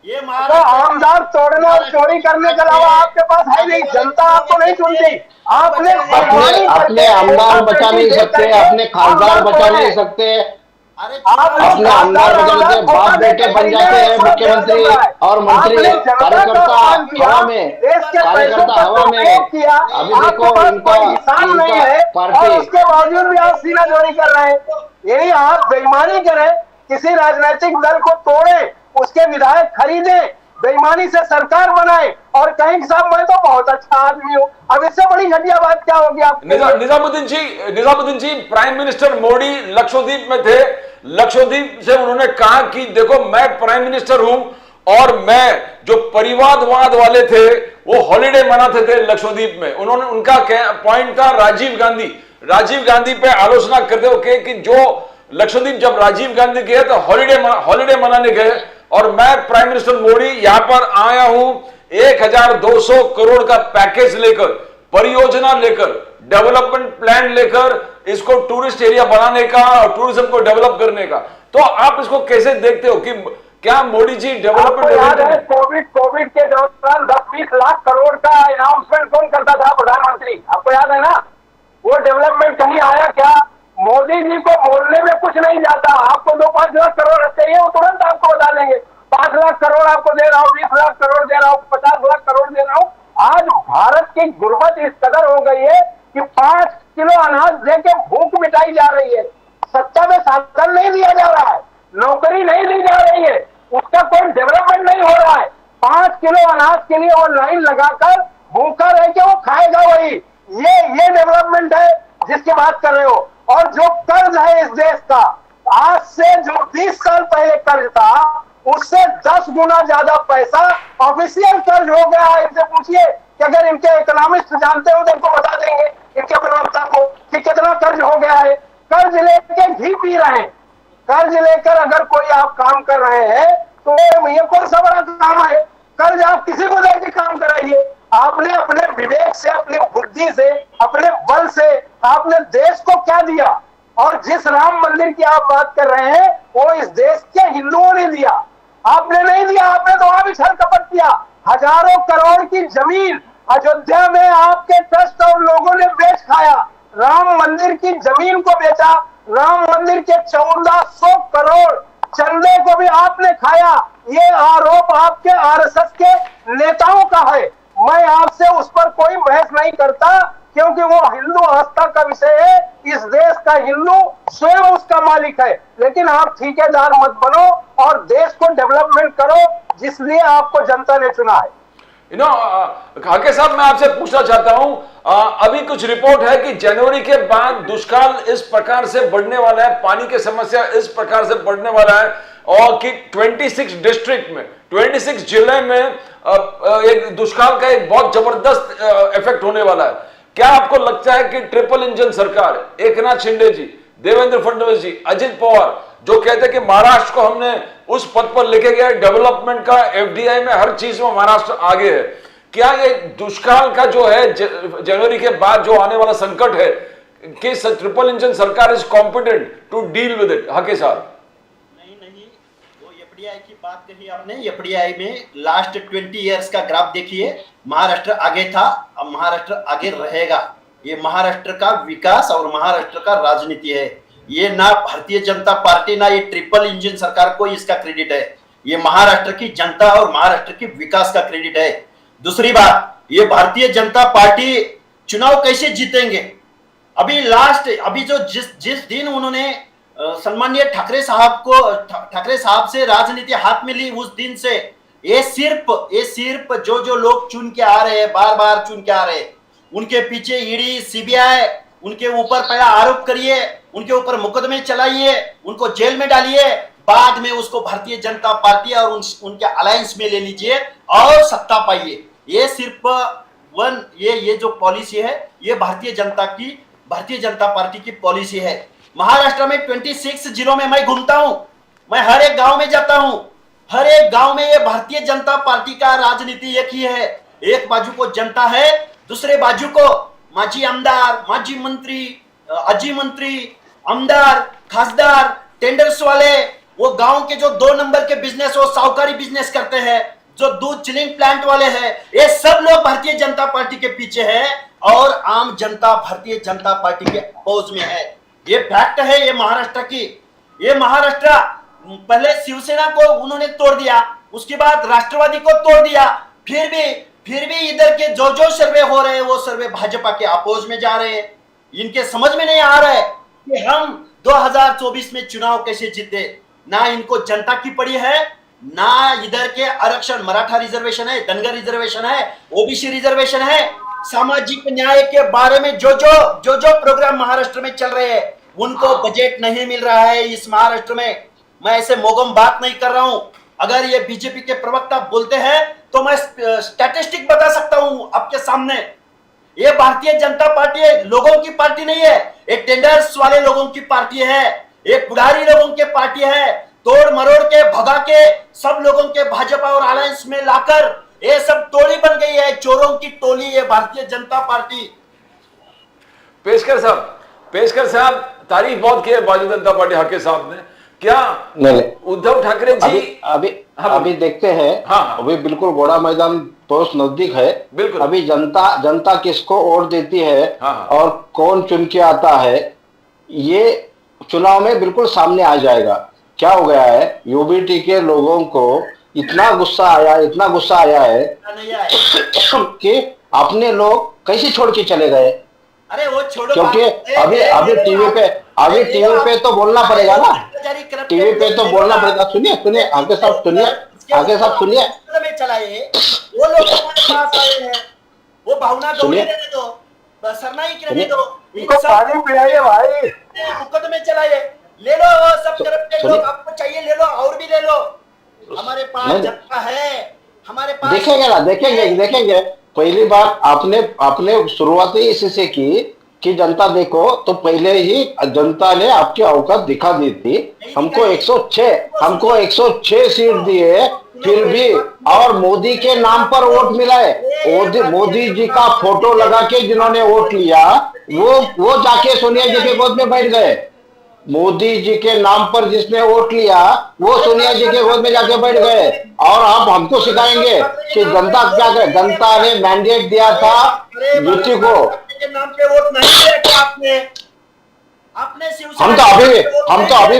ये आमदार तोड़ने और चोरी करने के अलावा आपके पास है नहीं। जनता आपको नहीं चुनती। आपने अपने आमदार बचा नहीं सकते, अपने खासदार बचा नहीं सकते, अपने आमदार बदल के बाप बेटे बन जाते हैं मुख्यमंत्री और मंत्री, कार्यकर्ता हवा में, कार्यकर्ता हवा में। अभी देखो इनका पार्टी, उसके बावजूद भी आप सीनाजोरी कर रहे हैं। यही आप बेईमानी करें किसी राजनीतिक दल को तोड़े, उसके विधायक खरीदे, बेईमानी से सरकार बनाए और कहीं कि साहब मैं तो बहुत अच्छा आदमी हूँ। अब इससे बड़ी घटिया बात क्या होगी आपको? निजामुद्दीन जी, प्राइम मिनिस्टर मोदी लक्षद्वीप में थे। लक्षद्वीप से उन्होंने कहा कि देखो मैं प्राइम मिनिस्टर हूं और मैं जो परिवारवाद वाले थे वो हॉलिडे मनाते थे लक्षद्वीप में। उन्होंने उनका पॉइंट था राजीव गांधी पे आलोचना करते हुए कि जो लक्षद्वीप जब राजीव गांधी गए तो हॉलिडे मनाने गए और मैं प्राइम मिनिस्टर मोदी यहां पर आया हूं 1200 करोड़ का पैकेज लेकर, परियोजना लेकर, डेवलपमेंट प्लान लेकर, इसको टूरिस्ट एरिया बनाने का और टूरिज्म को डेवलप करने का। तो आप इसको कैसे देखते हो कि क्या मोदी जी आपको याद है कोविड के दौरान 10-20 लाख करोड़ का अनाउंसमेंट कौन करता था? प्रधानमंत्री। आपको याद है ना? वो डेवलपमेंट कहीं आया क्या? मोदी जी को बोलने में कुछ नहीं जाता। आपको 2-5 लाख करोड़ चाहिए, वो तुरंत आपको बता देंगे 5 लाख करोड़ आपको दे रहा हूँ, 20 लाख करोड़ दे रहा हूँ, 50 लाख करोड़ दे रहा हूँ। आज भारत की गुर्बत इस कदर हो गई है कि 5 किलो अनाज देके भूख मिटाई जा रही है। सत्ता में साधन नहीं दिया जा रहा है, नौकरी नहीं दी जा रही है, उसका कोई डेवलपमेंट नहीं हो रहा है। 5 किलो अनाज के लिए वो लाइन लगाकर भूखा रह के वो खाएगा वही। ये डेवलपमेंट है जिसकी बात कर रहे हो। और जो कर्ज है इस देश का, आज से जो 20 साल पहले कर्ज था उससे 10 गुना ज्यादा पैसा ऑफिशियल कर्ज हो गया है। इनसे पूछिए कि अगर इनके इकोनॉमिस्ट जानते हो तो इनको बता देंगे, इनके प्रवक्ता को, कि कितना कर्ज हो गया है। कर्ज लेके घी पी रहे हैं। कर्ज लेकर अगर कोई आप काम कर रहे हैं तो ये कौन सा बड़ा काम है? कर्ज आप किसी को देके काम कराइए। आपने अपने विवेक से, अपनी बुद्धि से, अपने बल से आपने देश को क्या दिया? और जिस राम मंदिर की आप बात कर रहे हैं वो इस देश के हिंदुओं ने दिया, आपने नहीं दिया। आपने तो वहां भी छल कपट किया। हजारों करोड़ की जमीन अयोध्या में आपके ट्रस्ट और लोगों ने बेच खाया। राम मंदिर की जमीन को बेचा, राम मंदिर के 1400 करोड़ चंदे को भी आपने खाया। ये आरोप आपके आरएसएस के नेताओं का है। मैं आपसे उस पर कोई बहस नहीं करता क्योंकि वो हिंदू आस्था का विषय है। इस देश का हिंदू स्वयं उसका मालिक है। लेकिन आप ठेकेदार मत बनो और देश को डेवलपमेंट करो जिसलिए आपको जनता ने चुना है। खाके साहब, मैं आपसे पूछना चाहता हूं, अभी कुछ रिपोर्ट है कि जनवरी के बाद दुष्काल इस प्रकार से बढ़ने वाला है, पानी की समस्या इस प्रकार से बढ़ने वाला है और कि 26 डिस्ट्रिक्ट में, 26 जिले में एक दुष्काल का एक बहुत जबरदस्त इफेक्ट होने वाला है। क्या आपको लगता है कि ट्रिपल इंजन सरकार, एकनाथ शिंदे जी, देवेंद्र फडणवीस जी, अजित पवार, जो कहते हैं कि महाराष्ट्र को हमने उस पद पर लेके गया, डेवलपमेंट का, एफडीआई में, हर चीज में महाराष्ट्र आगे है, क्या ये दुष्काल का जो है जनवरी के बाद जो आने वाला संकट है कि ट्रिपल इंजन सरकार is competent to deal with it? हके साहब, नहीं, वो एफडीआई की बात कही आपने। एफडीआई में लास्ट 20 इयर्स का ग्राफ देखिए, महाराष्ट्र आगे था, अब महाराष्ट्र आगे रहेगा। ये महाराष्ट्र का विकास और महाराष्ट्र का राजनीति है। ये ना भारतीय जनता पार्टी ना ये ट्रिपल इंजन सरकार को इसका क्रेडिट है, ये महाराष्ट्र की जनता और महाराष्ट्र की विकास का क्रेडिट है। दूसरी बात, ये भारतीय जनता पार्टी चुनाव कैसे जीतेंगे? अभी जो जिस दिन उन्होंने सम्माननीय ठाकरे साहब से राजनीति हाथ में ली, उस दिन से ये सिर्फ जो लोग चुन के आ रहे हैं, बार बार चुन के आ रहे हैं, उनके पीछे ईडी, सीबीआई, उनके ऊपर पहला आरोप करिए, उनके ऊपर मुकदमे चलाइए, उनको जेल में डालिए, बाद में उसको भारतीय जनता पार्टी और उनके अलायंस में ले लीजिए और सत्ता पाइए। ये सिर्फ ये जो पॉलिसी है ये भारतीय जनता पार्टी की पॉलिसी है। महाराष्ट्र में 26 जिलों में मैं घूमता हूं, मैं हर एक गांव में जाता हूं, हर एक गांव में ये भारतीय जनता पार्टी का राजनीति एक ही है। एक बाजू को जनता है, दूसरे बाजू को माजी आमदार, माजी मंत्री, अजी मंत्री, आमदार, खासदार, टेंडर्स वाले, वो गांव के जो 2 नंबर के बिजनेस, वो साहूकारी बिजनेस करते हैं, जो दूध चिलिंग प्लांट वाले हैं, ये सब लोग भारतीय जनता पार्टी के पीछे है और आम जनता भारतीय जनता पार्टी के अपोज में है। ये फैक्ट है ये महाराष्ट्र की। ये महाराष्ट्र पहले शिवसेना को उन्होंने तोड़ दिया, उसके बाद राष्ट्रवादी को तोड़ दिया, फिर भी इधर के जो सर्वे हो रहे हैं वो सर्वे भाजपा के अपोज में जा रहे हैं। इनके समझ में नहीं आ रहा है कि हम 2024 में चुनाव कैसे जीते। ना इनको जनता की पड़ी है, ना इधर के आरक्षण, मराठा रिजर्वेशन है, धनगर रिजर्वेशन है, ओबीसी रिजर्वेशन है। सामाजिक न्याय के बारे में जो प्रोग्राम महाराष्ट्र में चल रहे हैं, उनको बजट नहीं मिल रहा है इस महाराष्ट्र में। मैं ऐसे मोगम बात नहीं कर रहा हूं। अगर ये बीजेपी के प्रवक्ता बोलते हैं तो मैं स्टैटिस्टिक बता सकता हूं आपके सामने। ये भारतीय जनता पार्टी है, लोगों की पार्टी नहीं है, एक टेंडर्स वाले लोगों की पार्टी है, एक पुढ़ारी लोगों की पार्टी है। तोड़ मरोड़ के भगा के सब लोगों के भाजपा और अलायंस में लाकर ये सब टोली बन गई है, चोरों की टोली है भारतीय जनता पार्टी। पेशकर साहब तारीफ बहुत की है भारतीय जनता पार्टी हक साहब ने। क्या नहीं, उद्धव ठाकरे जी अभी देखते हैं। हाँ। अभी बिल्कुल घोड़ा मैदान बहुत नजदीक है। बिल्कुल। अभी जनता किसको वोट देती है हाँ। और कौन चुन के आता है, ये चुनाव में बिल्कुल सामने आ जाएगा। क्या हो गया है, यूबीटी के लोगों को इतना गुस्सा आया है कि अपने लोग कैसे छोड़ के चले गए। अरे वो छोड़ो, क्योंकि अभी टीवी पे तो बोलना पड़ेगा ना, टीवी पे तो बोलना पड़ेगा। सुनिए आगे साहब सुनिए में चलाए वो लोग हमारे पास आए हैं, वो भावना गौरी रहने दो, सरनाईक रहने दो, इनको पानी पिलाइए भाई। मुकदमे चलाए, ले लो वो सब करप्टेड लोग, आपको चाहिए ले लो और भी ले लो। हमारे पास जनता है, हमारे पास देखेंगे। पहली बात आपने शुरुआत ही इसी से की कि जनता देखो, तो पहले ही जनता ने आपकी औकात दिखा दी थी। हमको 106 सीट दिए, फिर भी, और मोदी के नाम पर वोट मिला है। मोदी जी का फोटो लगा के जिन्होंने वोट लिया, वो जाके सोनिया जी के गोद में बैठ गए। मोदी जी के नाम पर जिसने वोट लिया, वो सोनिया जी के गोद में जाके बैठ गए। और आप हमको सिखाएंगे कि जनता क्या करे। जनता ने मैंडेट दिया था युति को। नाम पे वोट नहीं दिया क्या आपने? हम तो अभी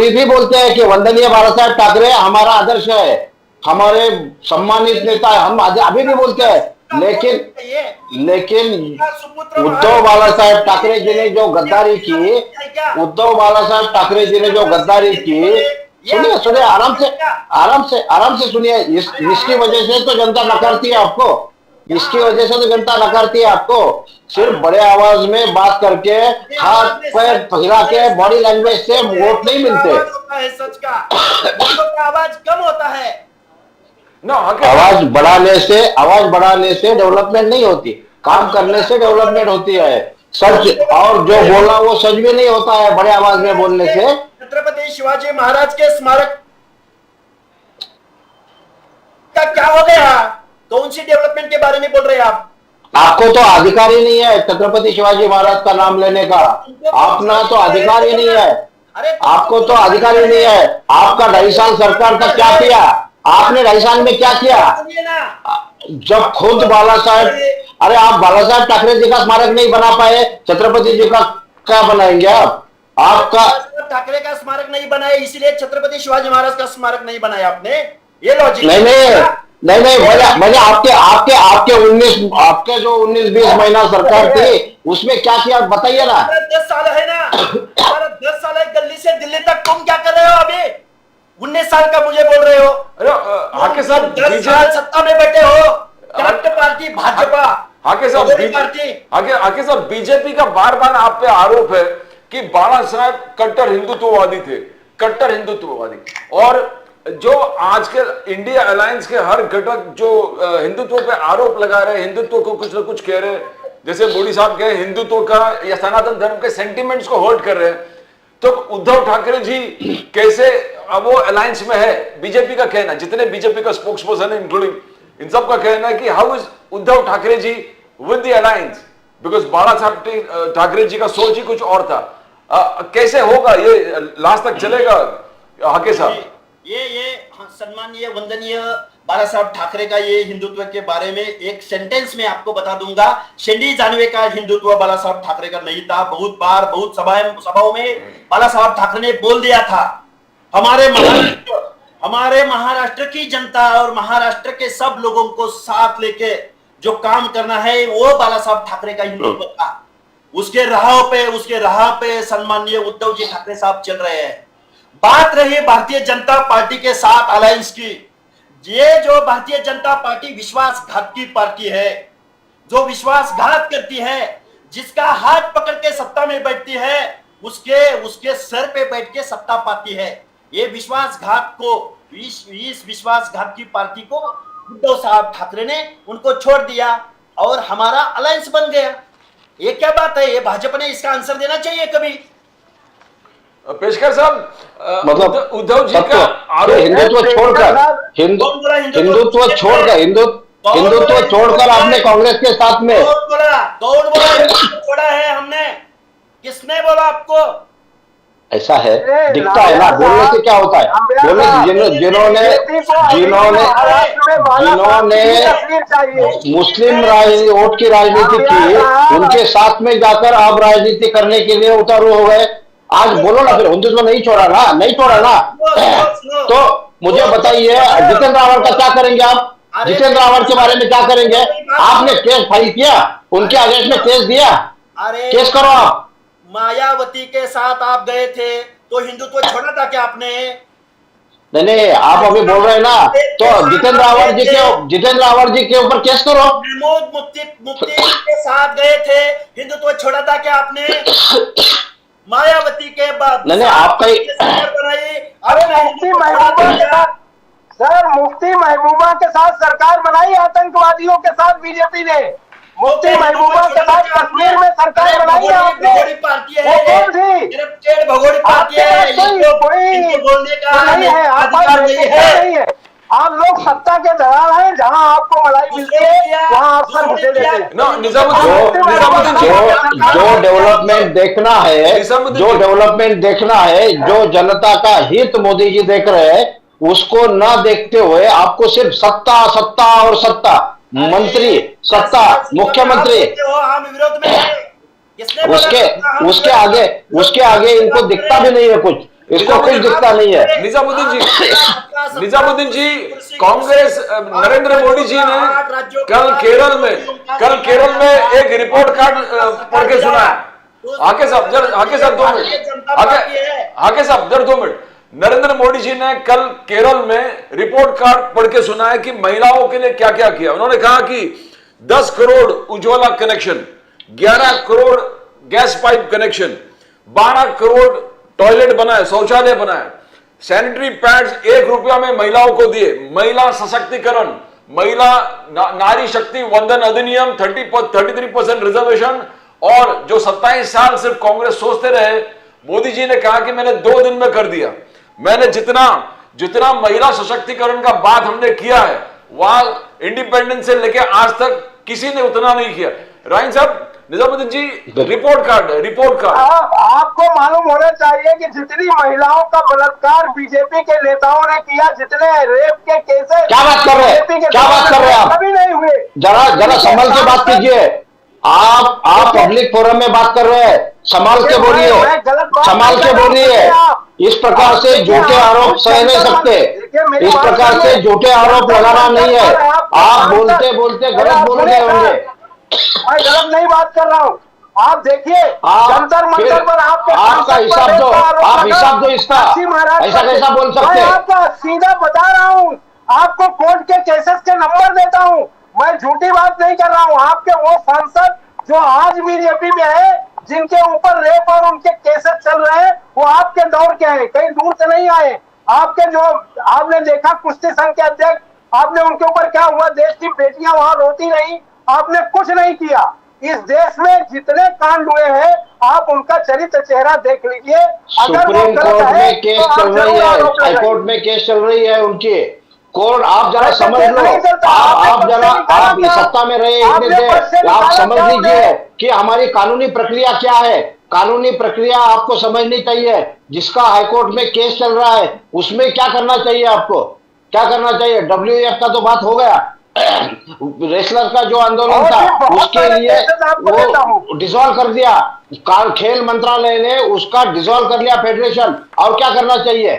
भी बोलते हैं कि वंदनीय बाला साहेब ठाकरे हमारा आदर्श है, हमारे सम्मानित नेता है, हम अभी भी बोलते हैं। लेकिन उद्धव बाला साहेब ठाकरे जी ने जो गद्दारी की, सुनिए आराम से सुनिए। इसकी वजह से तो जनता नकारती है आपको। सिर्फ बड़े आवाज में बात करके, हाथ पैर हिला के, बॉडी लैंग्वेज से वोट नहीं मिलते। सच का आवाज कम होता है। आवाज बढ़ाने से डेवलपमेंट नहीं होती, काम करने से डेवलपमेंट होती है। सच, और जो बोला वो सच भी नहीं होता है बड़े आवाज में बोलने से। छत्रपति शिवाजी महाराज के स्मारक का क्या हो गया? कौन सी डेवलपमेंट के बारे में बोल रहे हैं आप? आपको तो अधिकार ही नहीं है छत्रपति शिवाजी महाराज का नाम लेने का। अपना तो अधिकार ही नहीं है, आपको तो अधिकार ही नहीं है। आपका 2.5 साल सरकार का क्या किया आपने? 2.5 साल में क्या किया? जब खुद बाला साहेब, अरे आप बाला साहेब ठाकरे जी का स्मारक नहीं बना पाए, छत्रपति जी का क्या बनाएंगे आप? आपका ठाकरे का स्मारक नहीं बनाया, इसीलिए छत्रपति शिवाजी महाराज का स्मारक नहीं बनाया आपने। ये लॉजिक नहीं, मैंने आपके जो 19-20 महीना सरकार थी, उसमें क्या किया बताइए ना। 10 साल है ना, हमारा 10 साल है, दिल्ली से दिल्ली तक तुम क्या कर रहे हो? अभी 19 साल का मुझे बोल रहे हो? हाके साहब 10 साल सत्ता में बैठे हो, करप्ट पार्टी भाजपा। हाके साहब बीजेपी का बार बार आप पे आरोप है कि बाला साहेब कट्टर हिंदुत्ववादी, और जो आज के इंडिया अलायंस के हर घटक जो हिंदुत्व पे आरोप लगा रहे हैं, हिंदुत्व को कुछ ना कुछ कह रहे हैं, जैसे मोदी साहब कहे हिंदुत्व का या सनातन धर्म के सेंटिमेंट्स को हर्ट कर रहे हैं, तो उद्धव ठाकरे जी कैसे वो अलायंस में है? बीजेपी का कहना, जितने बीजेपी का स्पोक्स पर्सन है इंक्लूडिंग, इन सब का कहना है कि how is Uddhav Thackeray ji with the alliance, because Balasaheb Thackeray जी का सोच ही कुछ और था। कैसे होगा ये? लास्ट तक चलेगा हाके साहब? ये सम्मानीय वंदनीय बाला साहब ठाकरे का ये हिंदुत्व के बारे में एक सेंटेंस में आपको बता दूंगा। शेंडी जानवे का हिंदुत्व बाला साहब ठाकरे का नहीं था। बहुत बार बहुत सभाओं में बाला साहब ठाकरे ने बोल दिया था, हमारे महाराष्ट्र की जनता और महाराष्ट्र के सब लोगों को साथ लेके जो काम करना है वो बाला साहब ठाकरे का हिंदुत्व था। उसके राह पे सम्मानीय उद्धव जी ठाकरे साहब चल रहे हैं। बात रही भारतीय जनता पार्टी के साथ अलायंस की। ये जो भारतीय जनता पार्टी विश्वासघात की पार्टी है, जो विश्वासघात करती है, जिसका हाथ पकड़ के सत्ता में बैठती है, उसके सर पे बैठ के सत्ता पाती है। ये विश्वासघात को, इस विश्वासघात की पार्टी को उद्धव साहब ठाकरे ने उनको छोड़ दिया और हमारा अलायंस बन गया। ये क्या बात है? ये भाजपा ने इसका आंसर देना चाहिए कभी। पेशकर साहब, मतलब उद्धव जी का आरोप, हिंदुत्व छोड़कर आपने कांग्रेस के साथ में कौन बोला छोड़ा है हमने? किसने बोला आपको? ऐसा है, दिखता है ना, बोलने से क्या होता है? बोलने से जिन्होंने मुस्लिम वोट की राजनीति की, उनके साथ में जाकर आप राजनीति करने के लिए उतारू हो गए। आज बोलो ना, फिर हिंदुत्व नहीं छोड़ा ना। तो मुझे बताइए, जितेंद्र रावत का क्या करेंगे आप? जितेंद्र रावत के बारे में क्या करेंगे? आपने केस फाइल किया, उनके अगेंस्ट में केस दिया, केस करो आप। मायावती के साथ आप गए थे तो हिंदुत्व छोड़ा था क्या आपने? नहीं, आप अभी बोल रहे हैं ना, तो जितेंद्र रावत जी के ऊपर केस करो। महमूद मुफ्ती के साथ गए थे, हिंदुत्व छोड़ा था क्या आपने? मायावती के बाद नहीं, आपका मुफ्ती महबूबा के साथ, सर, मुफ्ती महबूबा के साथ सरकार बनाई आतंकवादियों के साथ बीजेपी ने। मुफ्ती महबूबा के साथ कश्मीर में सरकार बनाई है आपने। वो कौन थी? भगोड़ी पार्टी है, कोई बोलने का नहीं है, नहीं है। आप लोग सत्ता के दलाल हैं, जहां आपको मलाई मिलती है वहां आप सर घुसे देते हैं। जो डेवलपमेंट देखना है, जो जनता का हित मोदी जी देख रहे हैं, उसको न देखते हुए आपको सिर्फ सत्ता और सत्ता, मंत्री, सत्ता, मुख्यमंत्री, उसके आगे इनको दिखता भी नहीं है कुछ, इसको कुछ दिखता नहीं है। निजामुद्दीन जी, कांग्रेस, नरेंद्र मोदी जी ने कल केरल में एक रिपोर्ट कार्ड पढ़ के सुनाया। आके साहब 2 मिनट। नरेंद्र मोदी जी ने कल केरल में रिपोर्ट कार्ड पढ़ के सुनाया कि महिलाओं के लिए क्या क्या किया। उन्होंने कहा कि 10 crore Ujjwala connection, 11 crore gas pipe connection, 12 crore toilet बनाए, शौचालय बनाए, सैनिटरी पैड्स 1 रुपया में महिलाओं को दिए, महिला सशक्तिकरण, महिला नारी शक्ति वंदन अधिनियम, 33% रिजर्वेशन, और जो 27 साल सिर्फ कांग्रेस सोचते रहे, मोदी जी ने कहा कि मैंने 2 दिन में कर दिया। मैंने जितना महिला सशक्तिकरण का बात हमने किया है, वहां इंडिपेंडेंस से लेकर आज तक किसी ने उतना नहीं किया। राइन साहब, निजामुद्दीन जी, रिपोर्ट कार्ड आपको मालूम होना चाहिए कि जितनी महिलाओं का बलात्कार बीजेपी के नेताओं ने किया, जितने रेप के केसेस, क्या बात कर रहे हैं आप? कभी नहीं हुए। जरा संभल के बात कीजिए। आप पब्लिक फोरम में बात कर रहे हैं, संभाल के बोलिए। इस प्रकार से झूठे आरोप सह नहीं सकते, इस प्रकार से झूठे आरोप लगाना नहीं है। आप बोलते गलत बोल रहे होंगे। मैं गलत नहीं बात कर रहा हूँ। आप देखिए, जंतर मंतर पर आपका हिसाब दो इसका। ऐसा कैसा बोल सकते हैं? मैं आपका सीधा बता रहा हूँ, आपको कोर्ट के केसेस के नंबर देता हूँ। मैं झूठी बात नहीं कर रहा हूँ। आपके वो सांसद जो आज बीजेपी में है, जिनके ऊपर रेप और उनके केसेस चल रहे हैं, वो आपके दौर के हैं, कहीं दूर से नहीं आए। आपके जो आपने देखा कुश्ती संघ के अध्यक्ष, आपने उनके ऊपर क्या हुआ? देश की बेटियां वहां रोती नहीं, आपने कुछ नहीं किया। इस देश में जितने कांड हुए हैं, आप उनका चरित्र चेहरा देख लीजिए। सुप्रीम कोर्ट में केस चल रही है, हाई कोर्ट में केस चल रही है उनकी। कोर्ट, आप जरा समझ लो, आप सत्ता में रहे इतने देर, आप समझ लीजिए कि हमारी कानूनी प्रक्रिया क्या है। कानूनी प्रक्रिया आपको समझनी चाहिए। जिसका हाईकोर्ट में केस चल रहा है, उसमें क्या करना चाहिए आपको? क्या करना चाहिए? WEF का तो बात हो गया, रेसलर का जो आंदोलन था उसके लिए वो डिसॉल्व कर दिया, खेल मंत्रालय ने उसका डिसॉल्व कर लिया फेडरेशन। और क्या करना चाहिए?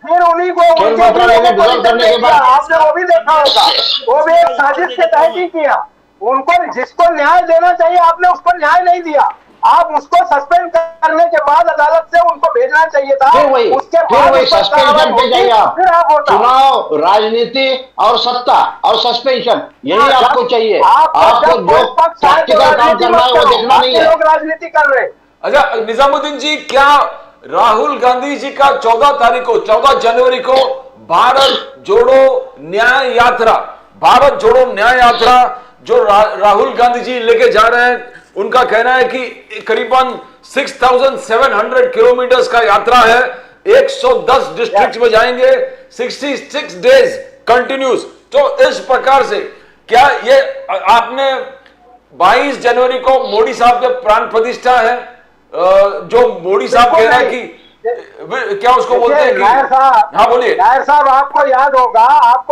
फिर उन्हीं को खेल मंत्रालय ने डिसॉल्व करने के बाद आपने वो भी देखा होगा, वो भी एक साजिश के तहत ही किया। उनको जिसको न्याय देना चाहिए, आपने उसको न्याय नहीं दिया। आप उसको सस्पेंड करने के बाद अदालत से उनको भेजना चाहिए था। उसके फिर बाद वही उस पर सस्पेंशन कार्रवाई पे जाइए आप। फिर आप होता। चुनाव, राजनीति और सत्ता और सस्पेंशन, यही आपको चाहिए। आपको जो प्रैक्टिकल काम करना है वो देखना नहीं है। लोग राजनीति कर रहे हैं। अच्छा निजामुद्दीन जी, क्या राहुल गांधी जी का 14 तारीख को, 14 जनवरी को भारत जोड़ो न्याय यात्रा, भारत जोड़ो न्याय यात्रा जो राहुल गांधी जी लेके जा रहे हैं, उनका कहना है कि करीबन 6,700 किलोमीटर का यात्रा है, 110 डिस्ट्रिक्ट में जाएंगे, 66 डेज कंटिन्यूस। तो इस प्रकार से क्या ये आपने 22 जनवरी को मोदी साहब के प्राण प्रतिष्ठा है, जो मोदी साहब कह रहे हैं कि क्या उसको बोलते हैं कि, नायर साहब, हाँ बोलिए। नायर साहब, आपको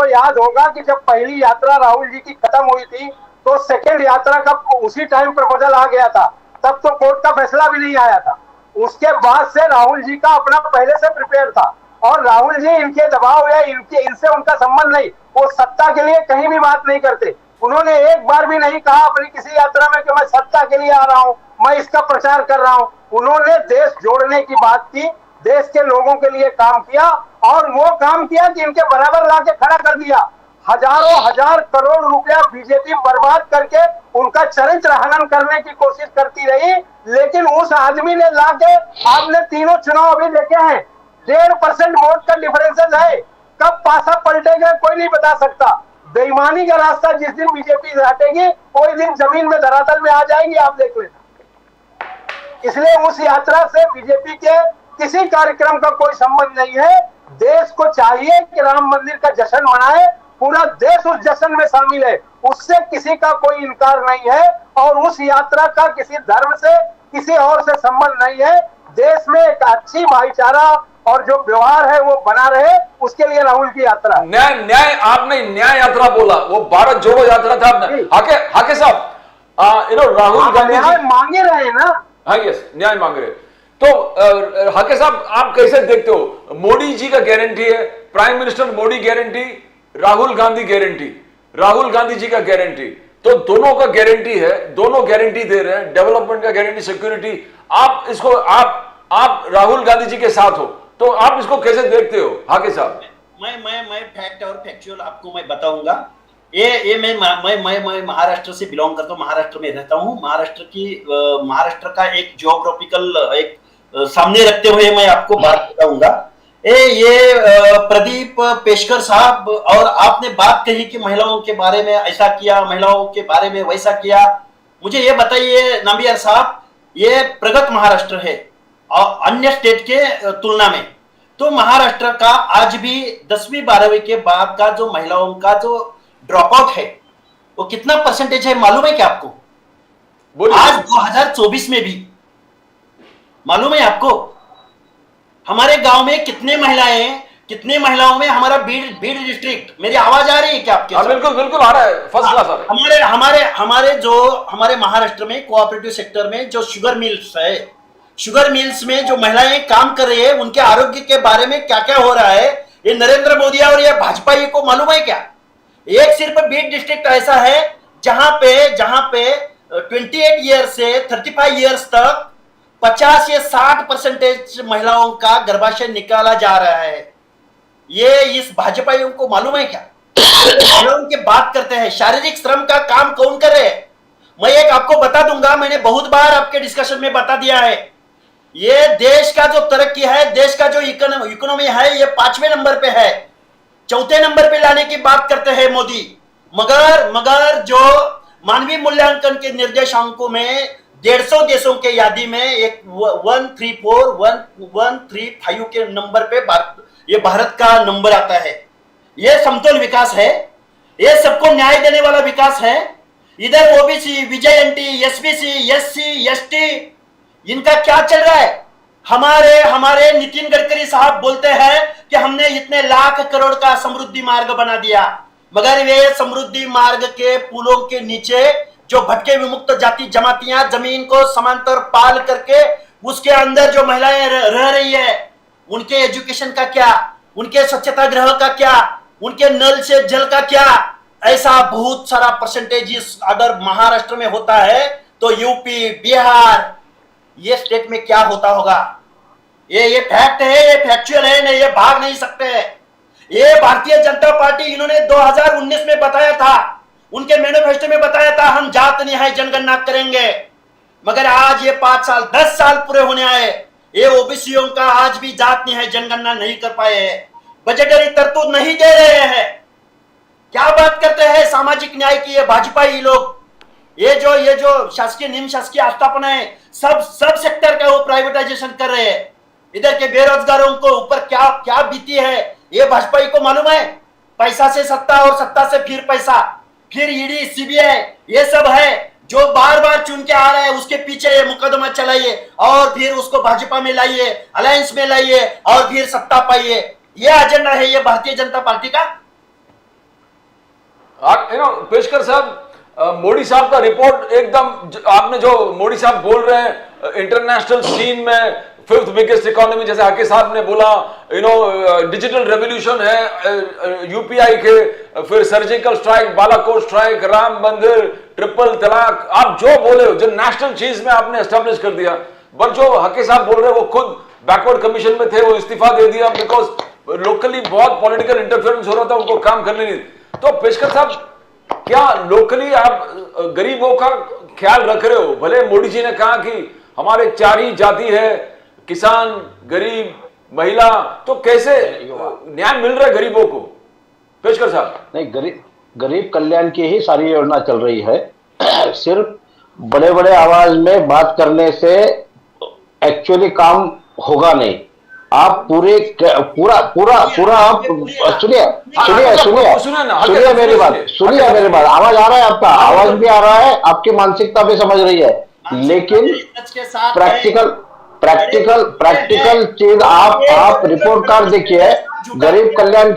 याद होगा कि जब पहली यात्रा राहुल जी की खत्म हुई थी तो सेकंड यात्रा का उसी टाइम प्रपोजल आ गया था, तब तो कोर्ट का फैसला भी नहीं आया था। उसके बाद से राहुल जी का अपना पहले से प्रिपेयर था, और राहुल जी इनके दबाव या इनसे उनका संबंध नहीं, वो सत्ता के लिए कहीं भी बात नहीं करते। उन्होंने एक बार भी नहीं कहा अपनी किसी यात्रा में कि मैं सत्ता के लिए आ रहा हूं, मैं इसका प्रचार कर रहा हूं। उन्होंने देश जोड़ने की बात की, देश के लोगों के लिए काम किया, और वो काम किया कि इनके बराबर लाके खड़ा कर दिया। हजारों हजार करोड़ रुपया बीजेपी बर्बाद करके उनका चरित्र हनन करने की कोशिश करती रही, लेकिन उस आदमी ने लाके, आपने तीनों चुनाव अभी देखे हैं, 1.5% वोट का डिफरेंसेस है। कब पासा पलटेगा कोई नहीं बता सकता। बेईमानी का रास्ता जिस दिन बीजेपी हटेगी, कोई दिन जमीन में धरातल में आ जाएगी, आप देख लेना। इसलिए उस यात्रा से बीजेपी के किसी कार्यक्रम का कोई संबंध नहीं है। देश को चाहिए कि राम मंदिर का जश्न मनाए, पूरा देश उस जश्न में शामिल है, उससे किसी का कोई इनकार नहीं है, और उस यात्रा का किसी धर्म से, किसी और से संबंध नहीं है। देश में एक अच्छी भाईचारा और जो व्यवहार है वो बना रहे, उसके लिए राहुल की यात्रा। न्याय आपने न्याय यात्रा बोला, वो भारत जोड़ो यात्रा था आपने। हाके साहब, राहुल गांधी न्याय मांगे रहे ना। हाँ, यस, न्याय मांग रहे। तो हाके साहब, आप कैसे देखते हो? मोदी जी का गारंटी है, prime minister Modi guarantee, Rahul Gandhi guarantee, Rahul Gandhi ji का गारंटी, तो दोनों का गारंटी है, दोनों गारंटी दे रहे हैं, डेवलपमेंट का गारंटी, सिक्योरिटी। आप इसको आप राहुल गांधी जी के साथ हो, तो आप इसको कैसे देखते हो हाके साहब? मैं फैक्ट और फैक्चुअल आपको मैं बताऊंगा। ये मैं महाराष्ट्र से बिलोंग करता हूँ, महाराष्ट्र में रहता हूँ। महाराष्ट्र का एक जियोग्राफिकल एक सामने रखते हुए मैं आपको बात बताऊंगा। ये प्रदीप पेशकर साहब, और आपने बात कही कि महिलाओं के बारे में ऐसा किया, महिलाओं के बारे में वैसा किया। मुझे ये बताइए नाम्बियार साहब, ये प्रगत महाराष्ट्र है और अन्य स्टेट के तुलना में, तो महाराष्ट्र का आज भी 10वीं 12वीं के बाद का जो महिलाओं का जो ड्रॉप आउट है वो कितना परसेंटेज है मालूम है क्या आपको? आज 2024 में भी मालूम है आपको हमारे गांव में कितने महिलाओं में हमारा बीड़ डिस्ट्रिक्ट, मेरी आवाज आ रही है क्या आपके? बिल्कुल बिल्कुल आ रहा है, फर्स्ट क्लास। हमारे महाराष्ट्र में कोऑपरेटिव सेक्टर में जो शुगर मिल्स है, शुगर मिल्स में जो महिलाएं काम कर रही है, उनके आरोग्य के बारे में क्या क्या हो रहा है, ये नरेंद्र मोदी और ये भाजपा को मालूम है क्या? एक सिर्फ बीड डिस्ट्रिक्ट ऐसा है जहां पे 28 ईयर से 35 ईयर्स तक 50 या 60% महिलाओं का गर्भाशय निकाला जा रहा है। ये इस भाजपाइयों को मालूम है क्या? महिलाओं की बात करते हैं, शारीरिक श्रम का काम कौन कर रहे हैं? मैं एक आपको बता दूंगा, मैंने बहुत बार आपके डिस्कशन में बता दिया है, ये देश का जो तरक्की है, देश का जो इकोनॉमी है, ये 5वें नंबर पे है। 4थे नंबर पे लाने की बात करते हैं मोदी, मगर जो मानवीय मूल्यांकन के निर्देशांकों में 150 देशों के यादी में एक 135 के नंबर पे ये भारत का नंबर आता है। ये समतोल विकास है, ये सबको न्याय देने वाला विकास है। इधर ओबीसी, विजयंती, एसबीसी, एससी, एसटी, इनका क्या चल रहा है? हमारे नितिन गडकरी साहब बोलते हैं कि हमने इतने लाख करोड़ का समृद्धि मार्ग बना दिया, मगर वे समृद्धि मार्ग के पुलों के नीचे जो भटके विमुक्त जाति जमातियां जमीन को समांतर पाल करके उसके अंदर जो महिलाएं रह रही है, उनके एजुकेशन का क्या, उनके स्वच्छता गृह का क्या, उनके नल से जल का क्या? ऐसा बहुत सारा परसेंटेज अगर महाराष्ट्र में होता है तो यूपी, बिहार, ये स्टेट में क्या होता होगा। ये फैक्ट है, ये फैक्चुअल है, नहीं ये भाग नहीं सकते। ये भारतीय जनता पार्टी इन्होंने 2019 में बताया था, उनके मैनिफेस्टो में बताया था हम जात न्याय जनगणना करेंगे, मगर आज ये 5 साल 10 साल पूरे होने आए, ये ओबीसीओ का आज भी जात न्याय जनगणना नहीं कर पाए हैं, बजटरी तरतूद नहीं दे रहे हैं। क्या बात करते हैं सामाजिक न्याय की ये भाजपाई लोग। ये जो शासकीय निम शासकीय आस्थापना है, सब सेक्टर का वो प्राइवेटाइजेशन कर रहे हैं। इधर के बेरोजगारों को ऊपर क्या क्या बीती है ये भाजपाई को मालूम है। पैसा से सत्ता और सत्ता से फिर पैसा, फिर ईडी सीबीआई, ये सब है जो बार बार चुन के आ रहा है, उसके पीछे ये मुकदमा चलाइए और फिर उसको भाजपा में लाइए, अलायंस में लाइए और फिर सत्ता पाइए। ये एजेंडा है ये भारतीय जनता पार्टी का। पेशकर साहब, मोदी साहब का रिपोर्ट एकदम, आपने जो मोदी साहब बोल रहे हैं इंटरनेशनल सीन में 5th बिगेस्ट इकोनॉमी, जैसे हाके साहब ने बोला, डिजिटल रेवोल्यूशन है यूपीआई के, फिर surgical strike, Balakot strike, Ram मंदिर, ट्रिपल तलाक, आप जो बोले हो, जो नेशनल चीज में आपने एस्टेब्लिश कर दिया। पर जो हाके साहब बोल रहे हैं वो खुद बैकवर्ड कमीशन में थे, वो इस्तीफा दे दिया बिकॉज लोकली बहुत पॉलिटिकल इंटरफेरेंस हो रहा था, उनको काम करने नहीं। तो पेशकर साहब, क्या लोकली आप गरीबों का ख्याल रख रहे हो? भले मोदी जी ने कहा कि हमारे 4 ही जाति है, किसान, गरीब, महिला, तो कैसे न्याय मिल रहा है गरीबों को पेशकर साहब? नहीं, गरीब कल्याण की ही सारी योजना चल रही है। सिर्फ बड़े बड़े आवाज में बात करने से एक्चुअली काम होगा नहीं। आप पूरा आप सुनिए मेरी बात, आवाज आ रहा है आपका, आवाज भी आ रहा है, आपकी मानसिकता भी समझ रही है, लेकिन प्रैक्टिकल चीज आप रिपोर्ट कार्ड देखिए। गरीब कल्याण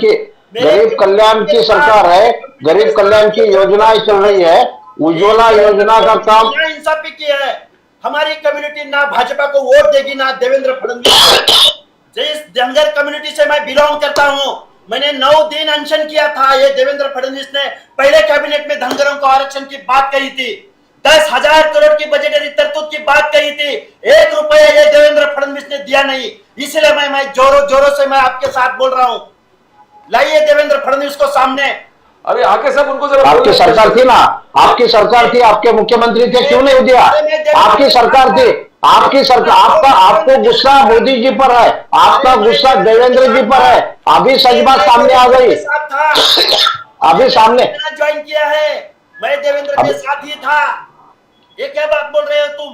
की सरकार है, गरीब कल्याण की योजनाएं चल रही है, उज्ज्वला योजना का काम इंसाफी किया है। हमारी कम्युनिटी ना भाजपा को वोट देगी ना देवेंद्र फडणवीस। जिस धनगर कम्युनिटी से मैं बिलोंग करता हूं, मैंने 9 दिन अनशन किया था। ये देवेंद्र फडणवीस ने पहले कैबिनेट में धनगरों को आरक्षण की बात कही थी, 10,000 करोड़ की बजटरी तरतूद की बात कही थी, 1 रुपया ये देवेंद्र फडणवीस ने दिया नहीं। इसलिए मैं जोरों से मैं आपके साथ बोल रहा हूं, लाइए देवेंद्र फडणवीस को सामने। अभी आके सब उनको जरा, आपकी सरकार थी ना, आपकी सरकार थी, आपके मुख्यमंत्री थे, क्यों नहीं दिया? आपकी सरकार थी, आपकी सरकार, आपको गुस्सा मोदी जी पर है, आपका गुस्सा देवेंद्र जी पर है। अभी सच बात सामने आ गई, अभी सामने ज्वाइन किया है, मैं देवेंद्र के साथ ही था। ये क्या बात बोल रहे हो तुम?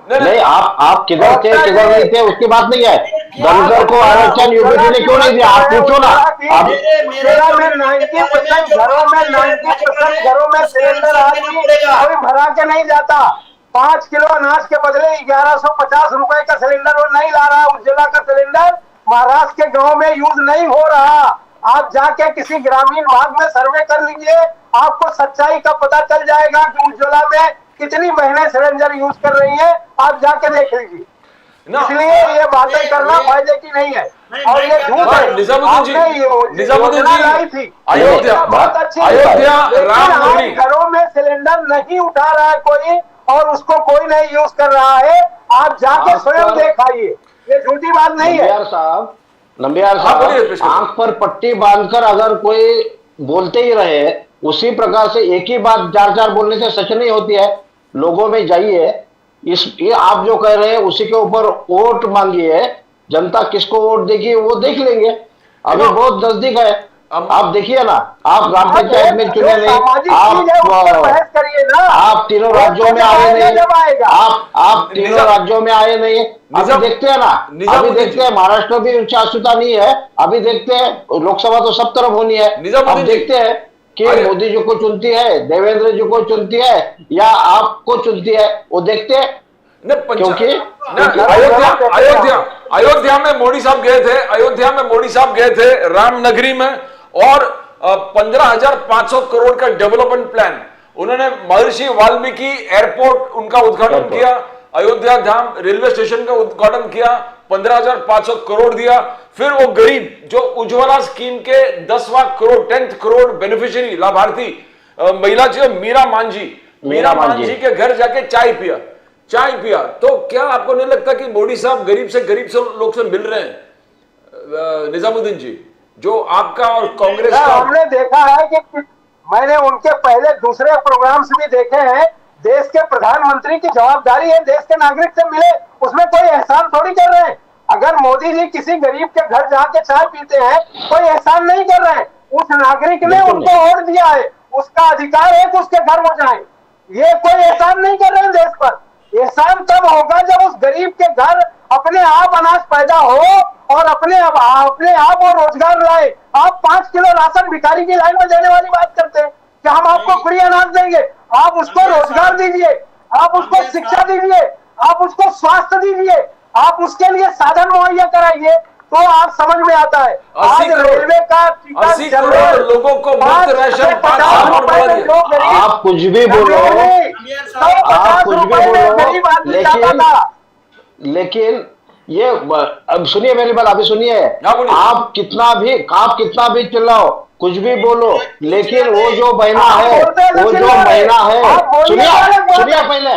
नहीं, आप किधर थे किधर नहीं थे उसकी बात नहीं है। धनगर को आरक्षण यूपीटी ने क्यों नहीं दिया, आप पूछो ना। आप 90% घरों में सिलेंडर आज भी कोई भरा के नहीं जाता। 5 किलो अनाज के बदले 1150 रुपए का सिलेंडर वो नहीं ला रहा। उज्ज्वला का सिलेंडर महाराष्ट्र के गांव में यूज नहीं हो रहा। आप जाके किसी ग्रामीण भाग में सर्वे कर लीजिए, आपको सच्चाई का पता चल जाएगा कि उज्ज्वला में कितनी महीने सिलेंडर यूज कर रही है, आप जाके देख लीजिए। इसलिए ये बातें करना फायदे की नहीं है और ये झूठ है। निजामुद्दीन जी, अयोध्या बहुत अच्छी, घरों में सिलेंडर नहीं उठा रहा है कोई और उसको कोई नहीं यूज कर रहा है। आप जाके स्वयं देख आइए, ये झूठी बात नहीं है। नंबियार साहब, आंख पर पट्टी बांधकर अगर कोई बोलते ही रहे, उसी प्रकार से एक ही बात 4 बोलने से सच नहीं होती है। लोगों में जाइए, ये आप जो कह रहे हैं उसी के ऊपर वोट मांगिए। जनता किसको वोट देगी वो देख लेंगे, अभी बहुत नजदीक है। आप देखिए ना, आप ग्राम पंचायत में चुने नहीं, आप तीनों राज्यों में आए नहीं, आप तीनों राज्यों में आए नहीं। अभी देखते हैं ना, अभी देखते हैं महाराष्ट्र में भी उच्च आशुता नहीं है, अभी देखते हैं लोकसभा तो सब तरफ होनी है। अब देखते हैं कि मोदी जी को चुनती है, देवेंद्र जी को चुनती है या आपको चुनती है, वो देखते हैं। क्योंकि अयोध्या में मोदी साहब गए थे, अयोध्या में मोदी साहब गए थे रामनगरी में, और 15,500 करोड़ का डेवलपमेंट प्लान उन्होंने महर्षि वाल्मीकि एयरपोर्ट उनका उद्घाटन किया, अयोध्या धाम रेलवे स्टेशन का उद्घाटन किया, 15,500 करोड़ दिया। फिर वो गरीब जो उज्ज्वला स्कीम के 10वां करोड़ 10th करोड़ बेनिफिशियरी लाभार्थी महिला जो मीरा मांझी के घर जाके चाय पिया। चाय पिया। तो क्या आपको नहीं लगता कि मोदी साहब गरीब से लोग से मिल रहे हैं? निजामुद्दीन जी, जो आपका और कांग्रेस का हमने देखा है कि मैंने उनके पहले दूसरे प्रोग्राम्स भी देखे हैं। देश के प्रधानमंत्री की जवाबदारी है देश के नागरिक से मिले, उसमें कोई एहसान थोड़ी कर रहे हैं। अगर मोदी जी किसी गरीब के घर जाके चाय पीते हैं, कोई एहसान नहीं कर रहे हैं। उस नागरिक ने उनको वोट दिया है, उसका अधिकार है कि उसके घर वो जाए। ये कोई एहसान नहीं कर रहे हैं देश पर। एहसान तब होगा जब उस गरीब के घर अपने आप अनाज पैदा हो और अपने आप वो रोजगार लाए। आप 5 किलो राशन भिखारी की लाइन में देने वाली बात करते हैं कि हम आपको फ्री अनाज देंगे। आप उसको रोजगार दीजिए, आप उसको शिक्षा दीजिए, आप उसको स्वास्थ्य दीजिए, आप उसके लिए साधन मुहैया कराइए, तो आप समझ में आता है। आज रेलवे का 80 करोड़ लोगों को मुफ्त राशन 5 साल में बढ़ा दिया। आप कुछ भी बोलो, आप कुछ भी बोलो, लेकिन ये अब सुनिए मेरी बात, अभी सुनिए। आप कितना भी चिल्लाओ, कुछ भी बोलो, लेकिन वो जो बहना है, सुनिए पहले,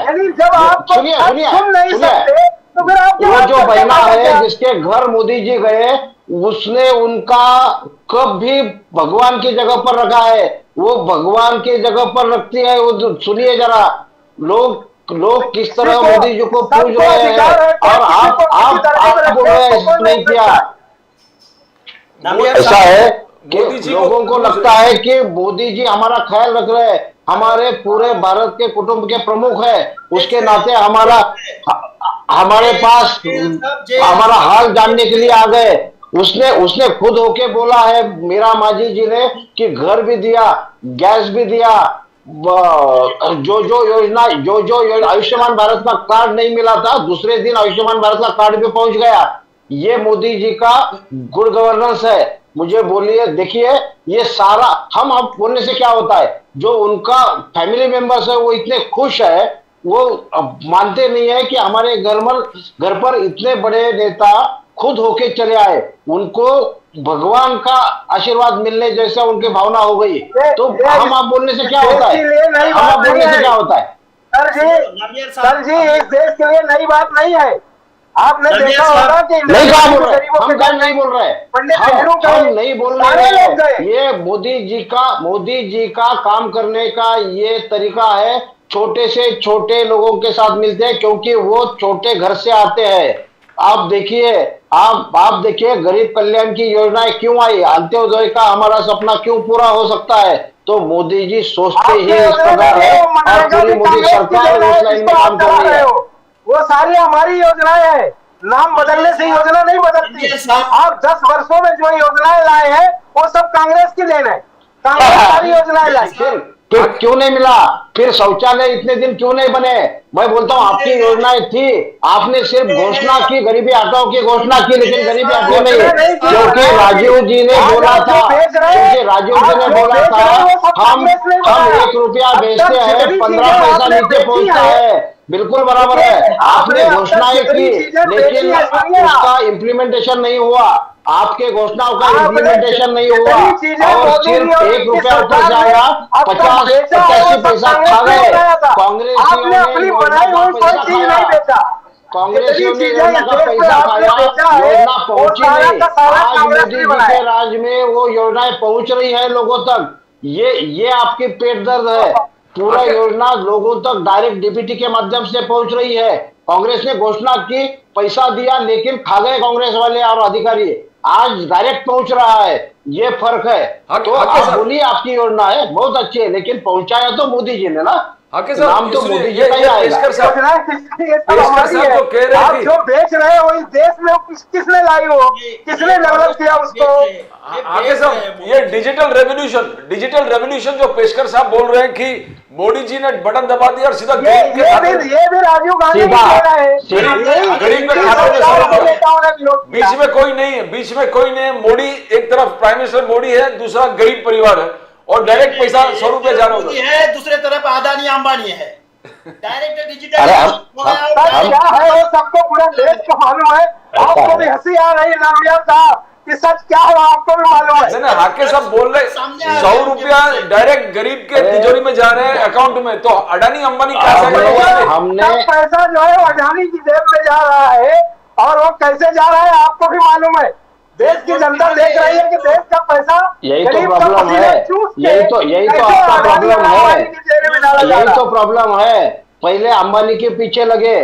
सुनिए, वो जो बहना है जिसके घर मोदी जी गए, उसने उनका कब भी भगवान की जगह पर रखा है, वो भगवान की जगह पर रखती है। वो सुनिए जरा, लोग किस तरह मोदी जी को पूज रहे हैं, और आप बोल रहे हैं नहीं किया। ऐसा है कि लोगों को लगता है कि मोदी जी हमारा ख्याल रख रहे हैं, हमारे पूरे भारत के कुटुंब के प्रमुख है, उसके नाते हमारे पास हमारा हाल जानने के लिए आ गए। उसने खुद होके बोला है, मीरा माझी जी ने, कि घर भी दिया, गैस भी दिया, जो योजना आयुष्मान भारत का कार्ड नहीं मिला था, दूसरे दिन आयुष्मान भारत का कार्ड भी पहुंच गया। ये मोदी जी का गुड गवर्नेंस है। मुझे बोलिए, देखिए, ये सारा आप बोलने से क्या होता है, जो उनका फैमिली मेंबर्स है वो इतने खुश है, वो मानते नहीं है कि हमारे घर पर इतने बड़े नेता खुद होके चले आए, उनको भगवान का आशीर्वाद मिलने जैसा उनकी भावना हो गई। तो आप बोलने से क्या होता है, आप बोलने से क्या होता है? सर जी, इस देश के लिए नई बात नहीं है। आपने देखा होगा कि नहीं कहा बोल रहे, हम नहीं बोल रहे, हम नहीं बोल रहे। ये मोदी जी का काम करने का ये तरीका है, छोटे से छोटे लोगों के साथ मिलते हैं, क्योंकि वो छोटे घर से आते हैं। आप देखिए गरीब कल्याण की योजनाएं क्यों आई, अंत्योदय का हमारा सपना क्यों पूरा हो सकता है, तो मोदी जी सोचते ही इस प्रकार है, और पूरी मोदी सरकार उस लाइन में काम कर रही है। वो सारी हमारी योजनाएं हैं, नाम बदलने से योजना नहीं बदलती। आप 10 वर्षों में जो योजनाएं लाए हैं वो सब कांग्रेस की देन है। कांग्रेस सारी योजनाएं लाई। फिर क्यों नहीं मिला, फिर शौचालय इतने दिन क्यों नहीं बने? मैं बोलता हूँ आपकी योजनाएं थी, आपने सिर्फ घोषणा की, गरीबी हटाओ की घोषणा की, लेकिन गरीबी हटाओ नहीं, क्योंकि राजीव जी ने बोला था, हम 1 रुपया बेचते हैं, 15 पैसा नीचे पहुंचता है। बिल्कुल बराबर है, आपने घोषणाएं की, लेकिन उसका इम्प्लीमेंटेशन नहीं हुआ, आपके घोषणाओं का इम्प्लीमेंटेशन नहीं हुआ, और सिर्फ 1 रुपया ऊपर से आया, 85 पैसा खा गए कांग्रेसियों ने। कांग्रेसियों ने योजना का पैसा खाया, योजना पहुंची नहीं। आज मोदी जी के राज में वो योजनाएं पहुंच रही है लोगों तक। ये आपकी पेट दर्द है। पूरा योजना लोगों तक डायरेक्ट डीबीटी के माध्यम से पहुंच रही है। कांग्रेस ने घोषणा की, पैसा दिया, लेकिन खा गए कांग्रेस वाले और अधिकारी। आज डायरेक्ट पहुंच रहा है, ये फर्क है। तो आप बोलिए, आपकी योजना है बहुत अच्छी है, लेकिन पहुंचाया तो मोदी जी ने ना। नाम तो मोदी जी का ही आएगा। आप जो बेच रहे हो इस देश में किसने लाई हो, किसने डेवलप किया उसको? आगे साहब, ये डिजिटल रेवोल्यूशन जो पेशकर साहब बोल रहे हैं कि मोदी जी ने बटन दबा दिया और सीधा ये भी राजीव गांधी की कह रहा है। गरीब के खाते में बीच में कोई नहीं है। मोदी एक तरफ प्राइम मिनिस्टर मोदी है, दूसरा गरीब परिवार है, और डायरेक्ट पैसा 100 रुपए जा रहा है, दूसरे तरफ अदानी अंबानी है। डायरेक्ट डिजिटल क्या है वो सबको पूरा देश को मालूम है। आपको भी हंसी आ रही है नामिया साहब, कि सच क्या हुआ आपको भी मालूम है। नहीं, हाके साहब बोल रहे सामने आ 100 रहे हैं। रुपया डायरेक्ट गरीब के तिजोरी में जा रहे हैं अकाउंट में, तो अडानी अंबानी कैसे करेंगे? हमने सब पैसा जो है वो अडानी की जेब में जा रहा है, और वो कैसे जा रहा है आपको भी मालूम है। देश की जनता देख रही है कि देश का पैसा यही तो गरीब का प्रॉब्लम पसीना है, चूस के यही तो कैसे आपका अडानी प्रॉब्लम और है, अंबानी की जेब में डाला जा यही रहा तो है। प्रॉब्लम है। पहले अंबानी के पीछे लगे,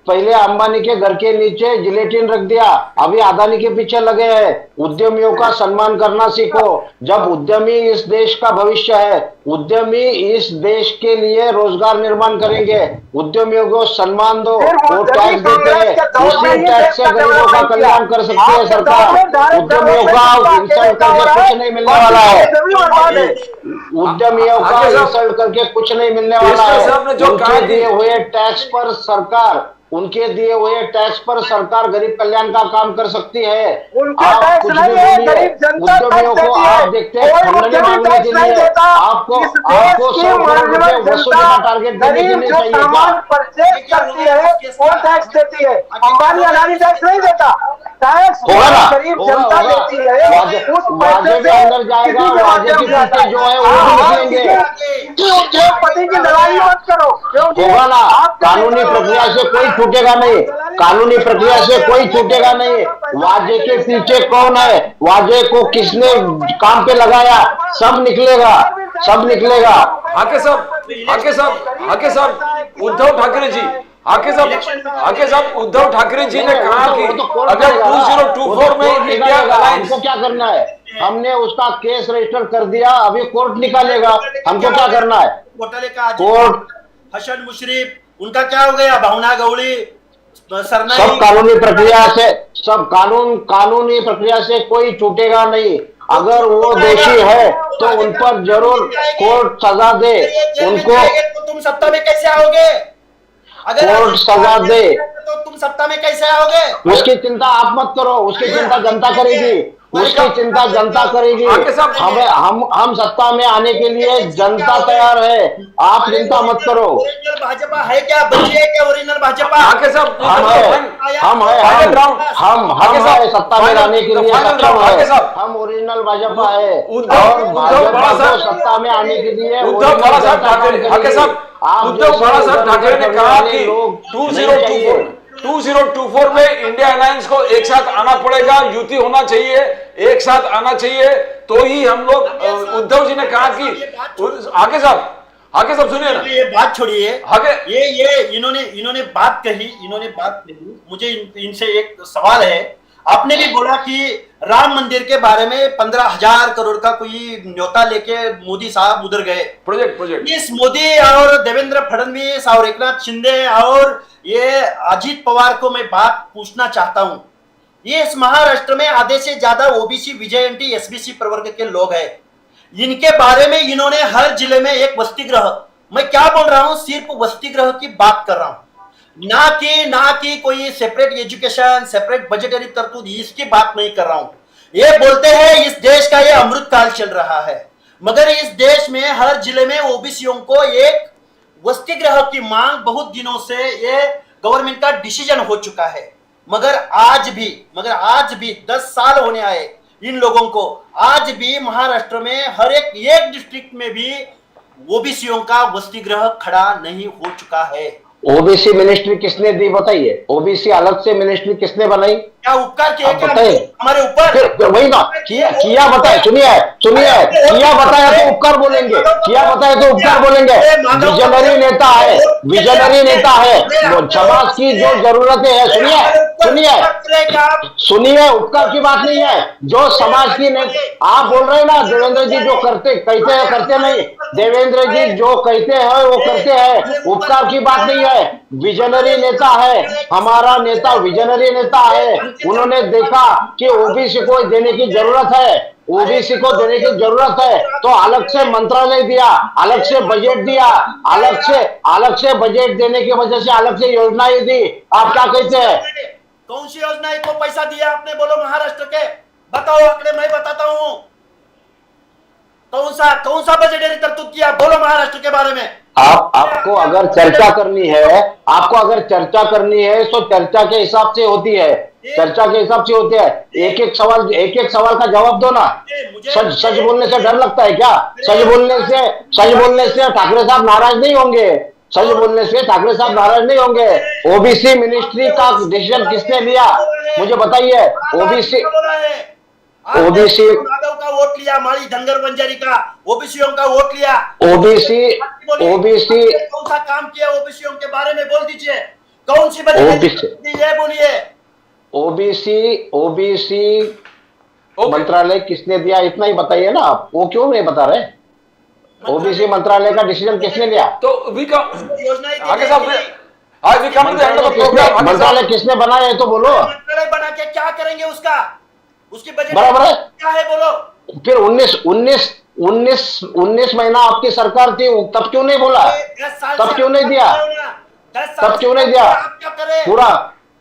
पहले अंबानी के घर के नीचे जिलेटिन रख दिया, अभी अदानी के पीछे लगे हैं। उद्यमियों का सम्मान करना सीखो। जब उद्यमी इस देश का भविष्य है, उद्यमी इस देश के लिए रोजगार निर्माण करेंगे, उद्यमियों को सम्मान दो। वो टैक्स देते हैं, उसी टैक्स से गरीबों का कल्याण कर सकती है सरकार। उद्यमियों का इंसल्ट करके कुछ नहीं मिलने वाला है, उद्यमियों का इंसल्ट करके कुछ नहीं मिलने वाला है। उनके दिए हुए टैक्स पर सरकार, उनके दिए हुए टैक्स पर सरकार गरीब कल्याण का काम कर सकती है। उनके आप टैक्स कुछ नहीं भी है, बोलिए, गरीब जनता उद्यमियों टैक्स को देती है। आप देखते हैं कोई खंडन उद्यमी मांगने टैक्स के नहीं लिए देता। आपको इस देश 100 की करोड़ रुपए मजबूत वसूली जनता का टारगेट देने के गरीब लिए जो चाहिए सामान क्या? परचेज करती है वो टैक्स देती है। अंबानी अडानी टैक्स नहीं देता। टैक्स होगा ना, गरीब होगा, जनता होगा। देती है। उस वाजे पैसे के से अंदर जाएगा, किसी के वाजे के माध्यम से आता पीछे है। जो है वो भी निकलेंगे। उद्योगपति की दलाली मत करो, क्योंकि होगा ना, आप कानूनी प्रक्रिया से कोई छूटेगा नहीं, कानूनी प्रक्रिया से कोई छूटेगा नहीं। वाजे के पीछे कौन है, वाजे को किसने काम पे लगाया, सब निकलेगा, सब निकलेगा। हाके साहब उद्धव ठाकरे जी, हाके साहब उद्धव ठाकरे जी ने कहा कि अगर 2024 में इंडिया अलायंस, हमको क्या करना है, हमने उसका केस रजिस्टर कर दिया, अभी कोर्ट निकालेगा, हमको क्या करना है। घोटाले का कोर्ट हसन मुशर्रफ, उनका क्या हो गया, भावना गौड़ी, सरनाई, सब कानूनी प्रक्रिया से, सब कानूनी प्रक्रिया से कोई छूटेगा नहीं। अगर वो दोषी है तो उन पर जरूर कोर्ट सजा दे, उनको तो तुम सत्ता में कैसे आओगे? अगर कोर्ट सजा दे, तो तुम सत्ता में कैसे आओगे? उसकी चिंता आप मत करो, उसकी चिंता जनता करेगी, उसकी चिंता जनता करेगी। हम सत्ता में आने के लिए जनता तैयार है, आप चिंता मत करो। ओरिजिनल भाजपा है क्या, बची है क्या ओरिजिनल भाजपा? हाके साहब हम है सत्ता में आने के लिए सक्षम है, हम ओरिजिनल भाजपा है। और भाजपा को सत्ता में आने के लिए उद्धव बाला साहब ठाकरे ने कहा कि 2024 में इंडिया अलायंस को एक साथ आना पड़ेगा, युति होना चाहिए, एक साथ आना चाहिए, तो ही हम लोग, उद्धव जी ने कहा कि हाके साहब सुनिए ना, ये बात छोड़िए, हाके ये इन्होंने बात कही, मुझे इनसे एक सवाल है। आपने भी बोला कि राम मंदिर के बारे में 15,000 करोड़ का कोई न्योता लेके मोदी साहब उधर गए प्रोजेक्ट इस मोदी और देवेंद्र फडणवीस और एकनाथ शिंदे और ये अजीत पवार को मैं बात पूछना चाहता हूं। ये इस महाराष्ट्र में आधे से ज्यादा ओबीसी, विजेएनटी, एसबीसी प्रवर्ग के लोग हैं। इनके बारे में इन्होंने हर जिले में एक वसति गृह, मैं क्या बोल रहा हूं, सिर्फ वसति गृह की बात कर रहा हूं, ना कि कोई सेपरेट एजुकेशन, सेपरेट बजटरी तरतूद, इसकी बात नहीं कर रहा हूं। ये बोलते हैं इस देश का ये अमृत काल चल रहा है, मगर इस देश में हर जिले में ओबीसीओं को एक वसति गृह की मांग बहुत दिनों से ये गवर्नमेंट का डिसीजन हो चुका है, मगर आज भी 10 साल होने आए इन लोगों को, आज भी महाराष्ट्र में हर एक डिस्ट्रिक्ट में भी ओबीसीओं का वसति गृह खड़ा नहीं हो चुका है। ओबीसी मिनिस्ट्री किसने दी बताइए, ओबीसी अलग से मिनिस्ट्री किसने बनाई, क्या उपकार किए क्या बताइए हमारे ऊपर? फिर वही ना, किया बताए, सुनिए किया बताया तो उपकार बोलेंगे, किया बताया तो उपकार बोलेंगे। विजनरी नेता है, समाज की जो जरूरतें है, सुनिए उपकार की बात नहीं है, जो समाज की आप बोल रहे हैं ना, देवेंद्र जी जो कहते हैं करते नहीं, देवेंद्र जी जो कहते हैं वो करते हैं, उपकार की बात नहीं है। विजनरी नेता है, हमारा नेता विजनरी नेता है, उन्होंने देखा कि ओबीसी को देने की जरूरत है, ओबीसी को देने की जरूरत है, तो अलग से मंत्रालय दिया, अलग से बजट दिया, अलग से बजट देने की वजह से अलग से योजनाएं दी। आप क्या कहते हैं? कौन सी योजना को पैसा दिया आपने, बोलो महाराष्ट्र के, बताओ आंकड़े, मैं बताता हूं। कौन सा बजट तरतूद किया, बोलो महाराष्ट्र के बारे में। आपको अगर चर्चा करनी है तो चर्चा के हिसाब से होती है, चर्चा के हिसाब से होते हैं। एक एक सवाल का जवाब दो ना। सच बोलने से डर लगता है क्या? सच बोलने से ठाकरे साहब नाराज नहीं होंगे। सच बोलने से ठाकरे साहब नाराज नहीं होंगे। ओबीसी मिनिस्ट्री का डिसीजन किसने लिया, मुझे बताइए। ओबीसी यादव का वोट लिया, हमारी धनगर बंजारी का ओबीसीओ का वोट लिया। ओबीसी कौन सा काम किया ओबीसीओ के बारे में बोल दीजिए, कौन सी बजट बोलिए। ओबीसी मंत्रालय किसने दिया, इतना ही बताइए ना आप। वो क्यों नहीं बता रहे? ओबीसी मंत्रालय का डिसीजन किसने लिया? तो मंत्रालय किसने बनाया है तो बोलो। मंत्रालय बना के क्या करेंगे, उसकी बजट बराबर है क्या है बोलो। फिर 19 महीना आपकी सरकार थी, तब क्यों नहीं बोला? तब क्यों नहीं दिया?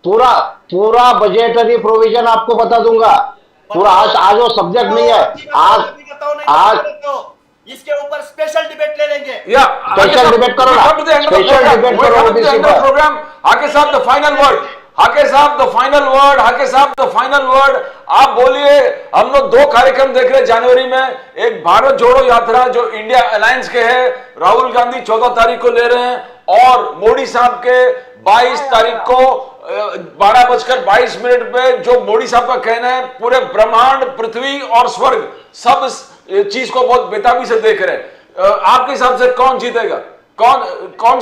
पूरा बजटरी प्रोविजन आपको बता दूंगा पूरा। आज वो सब्जेक्ट नहीं है। आज इसके ऊपर स्पेशल डिबेट ले लेंगे। स्पेशल डिबेट करो ना, स्पेशल डिबेट करो। प्रोग्राम हाके साहब द फाइनल वर्ड, हाके साहब द फाइनल वर्ड, हाके साहब द फाइनल वर्ड। आप बोलिए। हम लोग 2 कार्यक्रम देख रहे जनुअरी में। एक भारत जोड़ो यात्रा जो इंडिया अलायंस के है, राहुल गांधी 14 तारीख को ले रहे हैं, और मोदी साहब के 22 तारीख को 12:22 पे जो मोदी साहब का कहना है, पूरे ब्रह्मांड, पृथ्वी और स्वर्ग सब चीज को बहुत बेताबी से देख रहे हैं। आपके हिसाब से कौन जीतेगा? कौन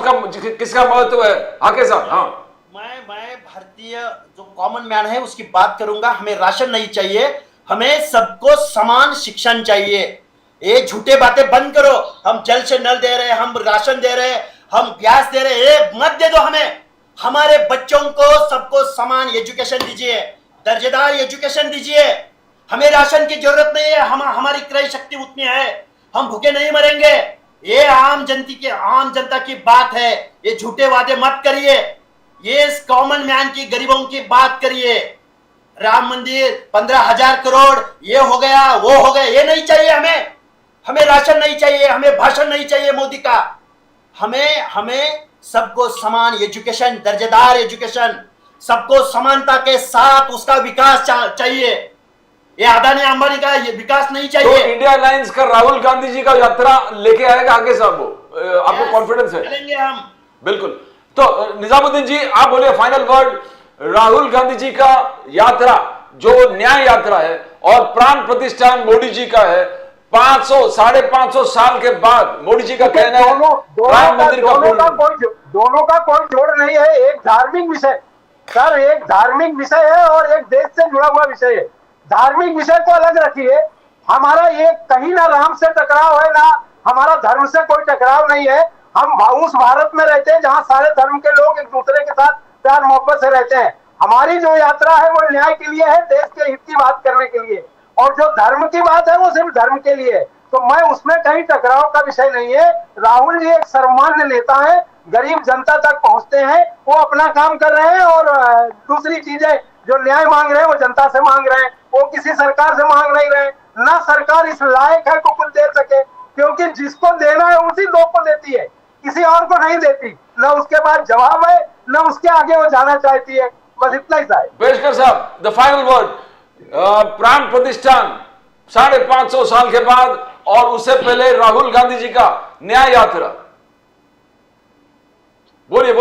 किसका महत्व है? हाके साहब। हाँ, मैं भारतीय जो कॉमन मैन है उसकी बात करूंगा। हमें राशन नहीं चाहिए, हमें सबको समान शिक्षण चाहिए। ये झूठे बातें बंद करो। हम जल से नल दे रहे हैं, हम राशन दे रहे हैं, हम गैस दे रहे हैं, मत दे दो हमें। हमारे बच्चों को सबको समान एजुकेशन दीजिए, दर्जेदार एजुकेशन दीजिए। हमें राशन की जरूरत नहीं है, हमारी क्रय शक्ति उतनी है, हम भूखे नहीं मरेंगे। ये आम जनता की बात है। ये झूठे वादे मत करिए। ये कॉमन मैन की, गरीबों की बात करिए। राम मंदिर 15,000 करोड़ ये हो गया, वो हो गया, ये नहीं चाहिए हमें राशन नहीं चाहिए, हमें भाषण नहीं चाहिए मोदी का। हमें सबको समान एजुकेशन, दर्जेदार एजुकेशन, सबको समानता के साथ उसका विकास चाहिए। ये अदानी अंबानी का ये विकास नहीं चाहिए। तो इंडिया अलायंस का राहुल गांधी जी का यात्रा लेके आएगा आगे साहब, आपको कॉन्फिडेंस है? चलेंगे हम, बिल्कुल। तो निजामुद्दीन जी आप बोलिए फाइनल वर्ड। राहुल गांधी जी का यात्रा जो न्याय यात्रा है और प्राण प्रतिष्ठान मोदी जी का है, 500-550 साल के बाद मोदी जी का कहना है राम मंदिर का दोनों का कोई जोड़ नहीं है। एक धार्मिक विषय सर, एक धार्मिक विषय है और एक देश से जुड़ा हुआ विषय है। धार्मिक विषय को अलग रखिए। हमारा ये कहीं ना राम से टकराव है, ना हमारा धर्म से कोई टकराव नहीं है। हम उस भारत में रहते हैं जहाँ सारे धर्म के लोग एक दूसरे के साथ प्यार मोहब्बत से रहते हैं। हमारी जो यात्रा है वो न्याय के लिए है, देश के हित की बात करने के लिए, और जो धर्म की बात है वो सिर्फ धर्म के लिए है। तो मैं उसमें कहीं टकराव का विषय नहीं है। राहुल जी एक सर्वमान्य नेता है, गरीब जनता तक पहुंचते हैं, वो अपना काम कर रहे हैं। और दूसरी चीजें जो न्याय मांग रहे हैं वो जनता से मांग रहे हैं, वो किसी सरकार से मांग नहीं रहे। ना सरकार इस लायक है को कुछ दे सके, क्योंकि जिसको देना है उसी लोग को देती है, किसी और को नहीं देती। ना उसके बाद जवाब है, ना उसके आगे वो जाना चाहती है। बस इतना ही था। पेशकर साहब द फाइनल वर्ड। प्राण प्रतिष्ठान 550 साल के बाद और उससे पहले राहुल गांधी जी का न्याय यात्रा, बोलिए।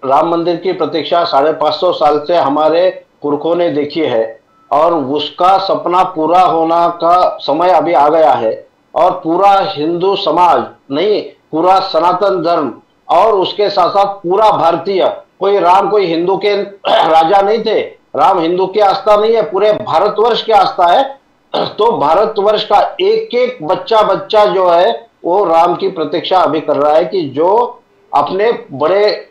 राम मंदिर की प्रतीक्षा 550 साल से हमारे पुरखों ने देखी है, और उसका सपना पूरा होना का समय अभी आ गया है। और पूरा हिंदू समाज नहीं, पूरा सनातन धर्म और उसके साथ साथ पूरा भारतीय, कोई हिंदू के राजा नहीं थे। राम हिंदू की आस्था नहीं है, पूरे भारतवर्ष की आस्था है। तो भारतवर्ष का एक एक बच्चा जो है वो राम की प्रतीक्षा अभी कर रहा है कि जो अपने बड़े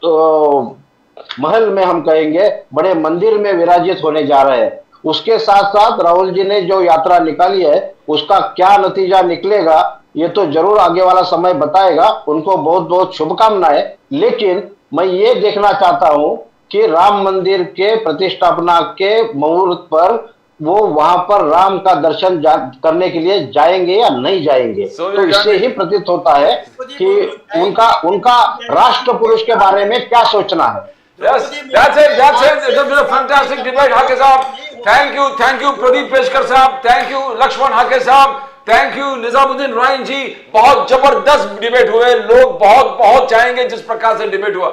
महल में, हम कहेंगे बड़े मंदिर में विराजित होने जा रहे हैं। उसके साथ साथ राहुल जी ने जो यात्रा निकाली है उसका क्या नतीजा निकलेगा ये तो जरूर आगे वाला समय बताएगा। उनको बहुत बहुत शुभकामनाएं। लेकिन मैं ये देखना चाहता हूं कि राम मंदिर के प्रतिष्ठापना के मुहूर्त पर वो वहां पर राम का दर्शन करने के लिए जाएंगे या नहीं जाएंगे। तो इससे ही प्रतीत होता है कि उनका राष्ट्र पुरुष के बारे में क्या सोचना है। Yes, that's it. It has been a fantastic debate, Hake Saab. Thank you, Pradeep Peshkar Saab. Thank you, Lakshman Hake Saab. Thank you Nizamuddin Rain ji. बहुत जबरदस्त डिबेट हुए, लोग बहुत चाहेंगे जिस प्रकार से डिबेट हुआ.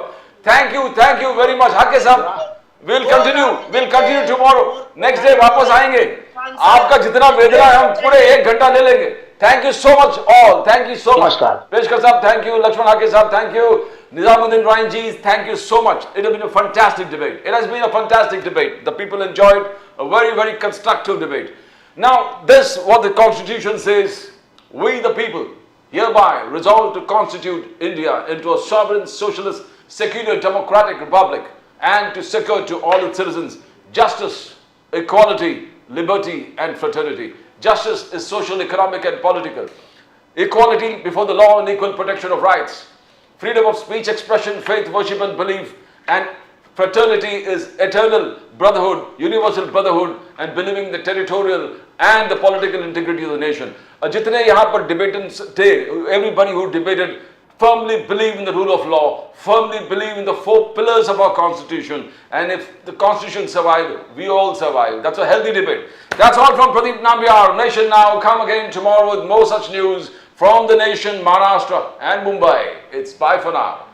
थैंक यू वेरी मच हाके साहब. Will continue tomorrow. Next day वापस आएंगे. आपका जितना वेदना है हम पूरे 1 घंटा ले लेंगे. Thank you so much all. Thank you so much Peshkar साहब. थैंक यू लक्ष्मण हाके साहब. Thank you Nizamuddin Ryan ji, thank you so much. It has been a fantastic debate. It has been a fantastic debate. The people enjoyed a very, very constructive debate. Now, this, what the Constitution says, we the people hereby resolve to constitute India into a sovereign, socialist, secular, democratic republic and to secure to all its citizens justice, equality, liberty and fraternity. Justice is social, economic and political. Equality before the law and equal protection of rights. Freedom of speech, expression, faith, worship and belief, and fraternity is eternal brotherhood, universal brotherhood and believing in the territorial and the political integrity of the nation. Jitne yahan par debatants the, everybody who debated firmly believe in the rule of law, firmly believe in the 4 pillars of our constitution, and if the constitution survives, we all survive. That's a healthy debate. That's all from Pradeep Nambiar. Nation Now. Come again tomorrow with more such news from the nation, Maharashtra and Mumbai. It's bye for now.